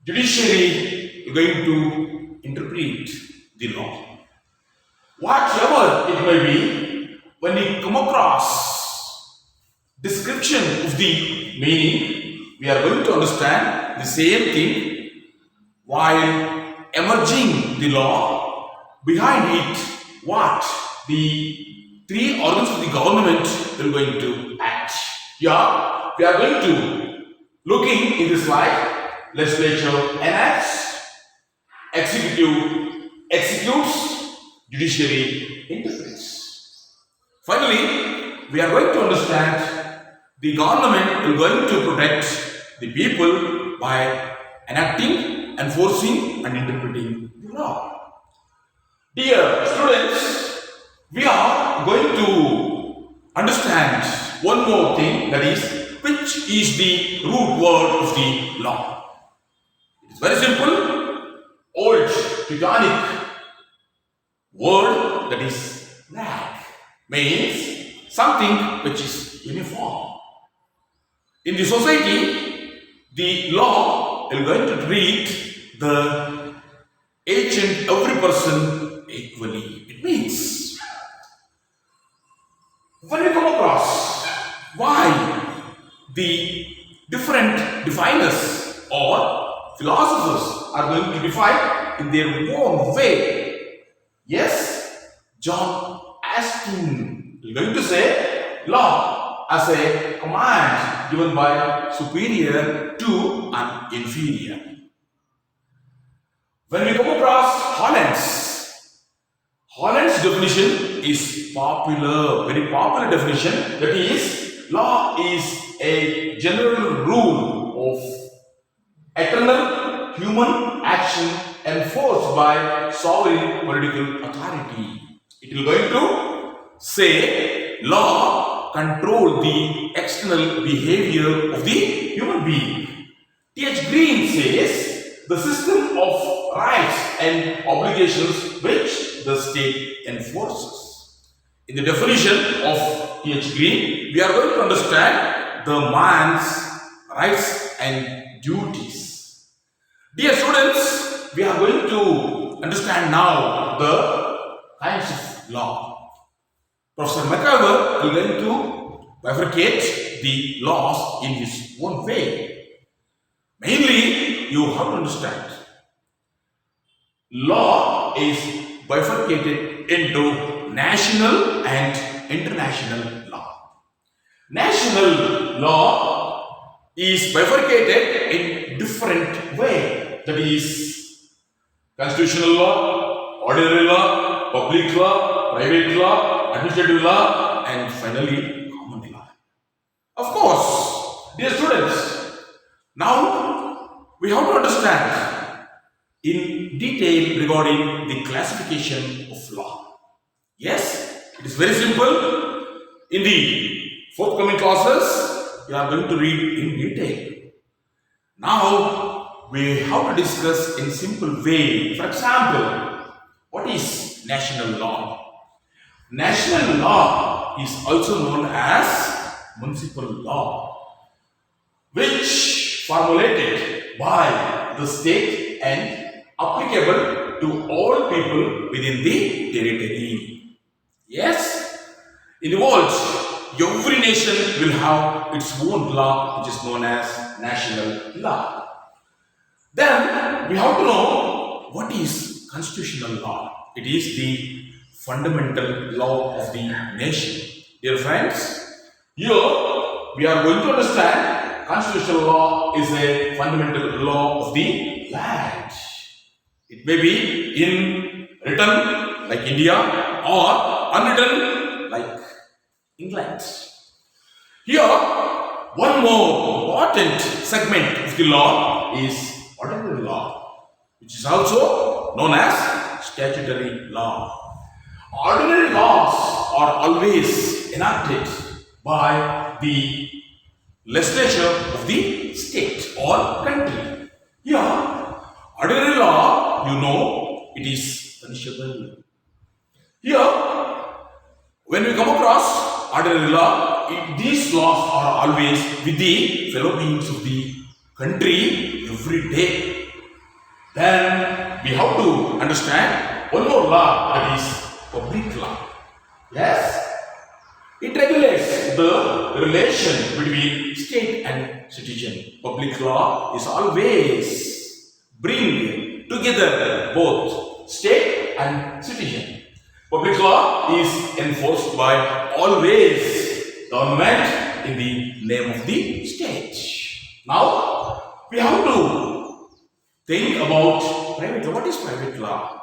judiciary is going to interpret the law. Whatever it may be, when we come across description of the meaning, we are going to understand the same thing while emerging the law. Behind it, what the three organs of the government are going to act. Yeah, we are going to looking in this slide. Legislature enacts, executive executes, judiciary interprets. Finally, we are going to understand the government is going to protect the people by enacting, enforcing and interpreting the law. Dear students, we are going to understand one more thing, that is, which is the root word of the law. It is very simple. Old Teutonic word, that is lag, means something which is uniform. In the society, the law is going to treat the each and every person equally. It means when we come across why the different definers or philosophers are going to define in their own way. Yes, John Austin is going to say law as a command given by superior to an inferior. When we come across Holland's definition is popular, very popular definition, that is, law is a general rule of eternal human action enforced by sovereign political authority. It is going to say law control the external behavior of the human being. T.H. Green says the system of rights and obligations which the state enforces. In the definition of T.H. Green, we are going to understand the man's rights and duties. Dear students, we are going to understand now the kinds of law. Professor McIver is going to bifurcate the laws in his own way. Mainly, you have to understand, law is bifurcated into national and international law. National law is bifurcated in different way. That is, constitutional law, ordinary law, public law, private law, administrative law, and finally common law. Of course, dear students, now we have to understand in detail regarding the classification of law. Yes, it is very simple. In the forthcoming classes, we are going to read in detail. Now, we have to discuss in simple way. For example, what is national law? National law is also known as municipal law, which formulated by the state and applicable to all people within the territory. Yes, in the world, every nation will have its own law, which is known as national law. Then we have to know what is constitutional law. It is the fundamental law of the nation. Dear friends, here we are going to understand constitutional law is a fundamental law of the land. It may be in written like India or unwritten like England. Here, one more important segment of the law is ordinary law, which is also known as statutory law. Ordinary laws are always enacted by the legislature of the state or country. Here, ordinary law, you know, it is punishable. Here, when we come across ordinary law, these laws are always with the fellow beings of the country every day. Then we have to understand one more law, that is public law. Yes, it regulates the relation between state and citizen. Public law is always bring together both state and citizen. Public law is enforced by always government in the name of the state. Now we have to think about private law. What is private law?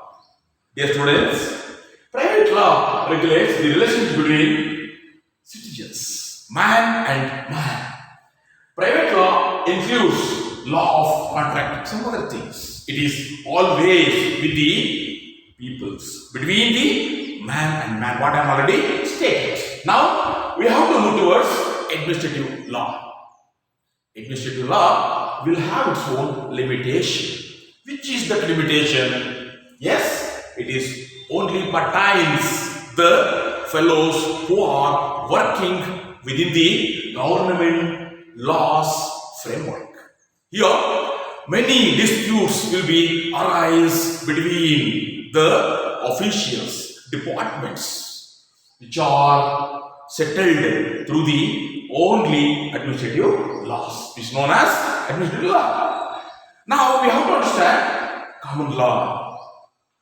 Dear students, private law regulates the relations between citizens, man and man. Private law includes law of contract, some other things. It is always with the peoples, between the man and man, what I am already stated. Now we have to move towards administrative law. Administrative law will have its own limitation. Which is that limitation? Yes, it is only pertains the fellows who are working within the government laws framework. Here, many disputes will be arise between the officials, departments, which are settled through the only administrative laws, which is known as administrative law. Now we have to understand common law.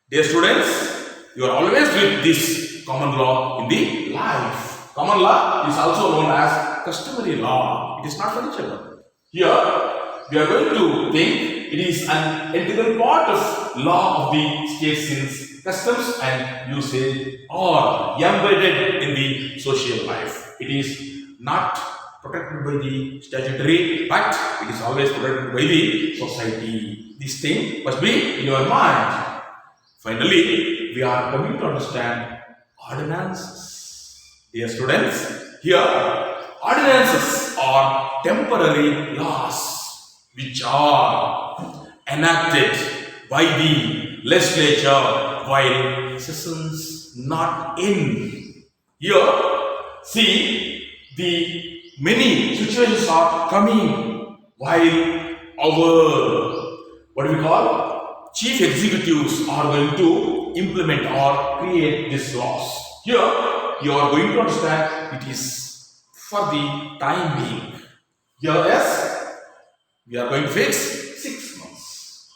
Dear students, you are always with this common law in the life. Common law is also known as customary law. It is not furniture. Here we are going to think it is an integral part of law of the state, since customs and usage are embedded in the social life. It is not protected by the statutory, but it is always protected by the society. This thing must be in your mind. Finally, we are coming to understand ordinances. Dear students, here ordinances are temporary laws which are enacted by the legislature while sessions not in. Here, see, the many situations are coming while our, what do we call, chief executives are going to implement or create these laws. Here, you are going to understand it is for the time being. Here, yes, we are going to fix 6 months.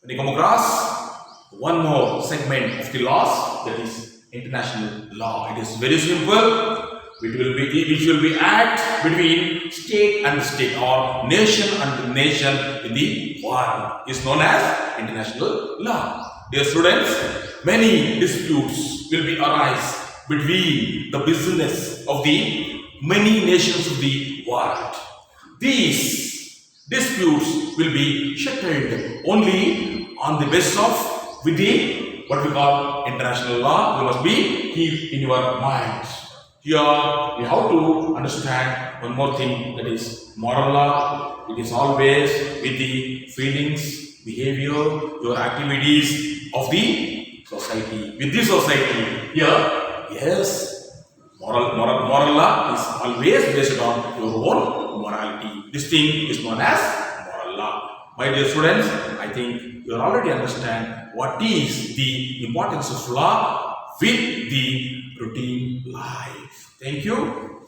When you come across one more segment of the laws, that is international law. It is very simple. Which will be act between state and state, or nation and nation in the world, is known as international law. Dear students, many disputes will be arise between the business of the many nations of the world. These disputes will be settled only on the basis of with the what we call international law. You must be keep in your mind. Here we have to understand one more thing, that is moral law. It is always with the feelings, behavior, your activities of the society. With the society, here, yes, moral law is always based on your own morality. This thing is known as moral law. My dear students, I think you already understand what is the importance of law with the routine life. Thank you.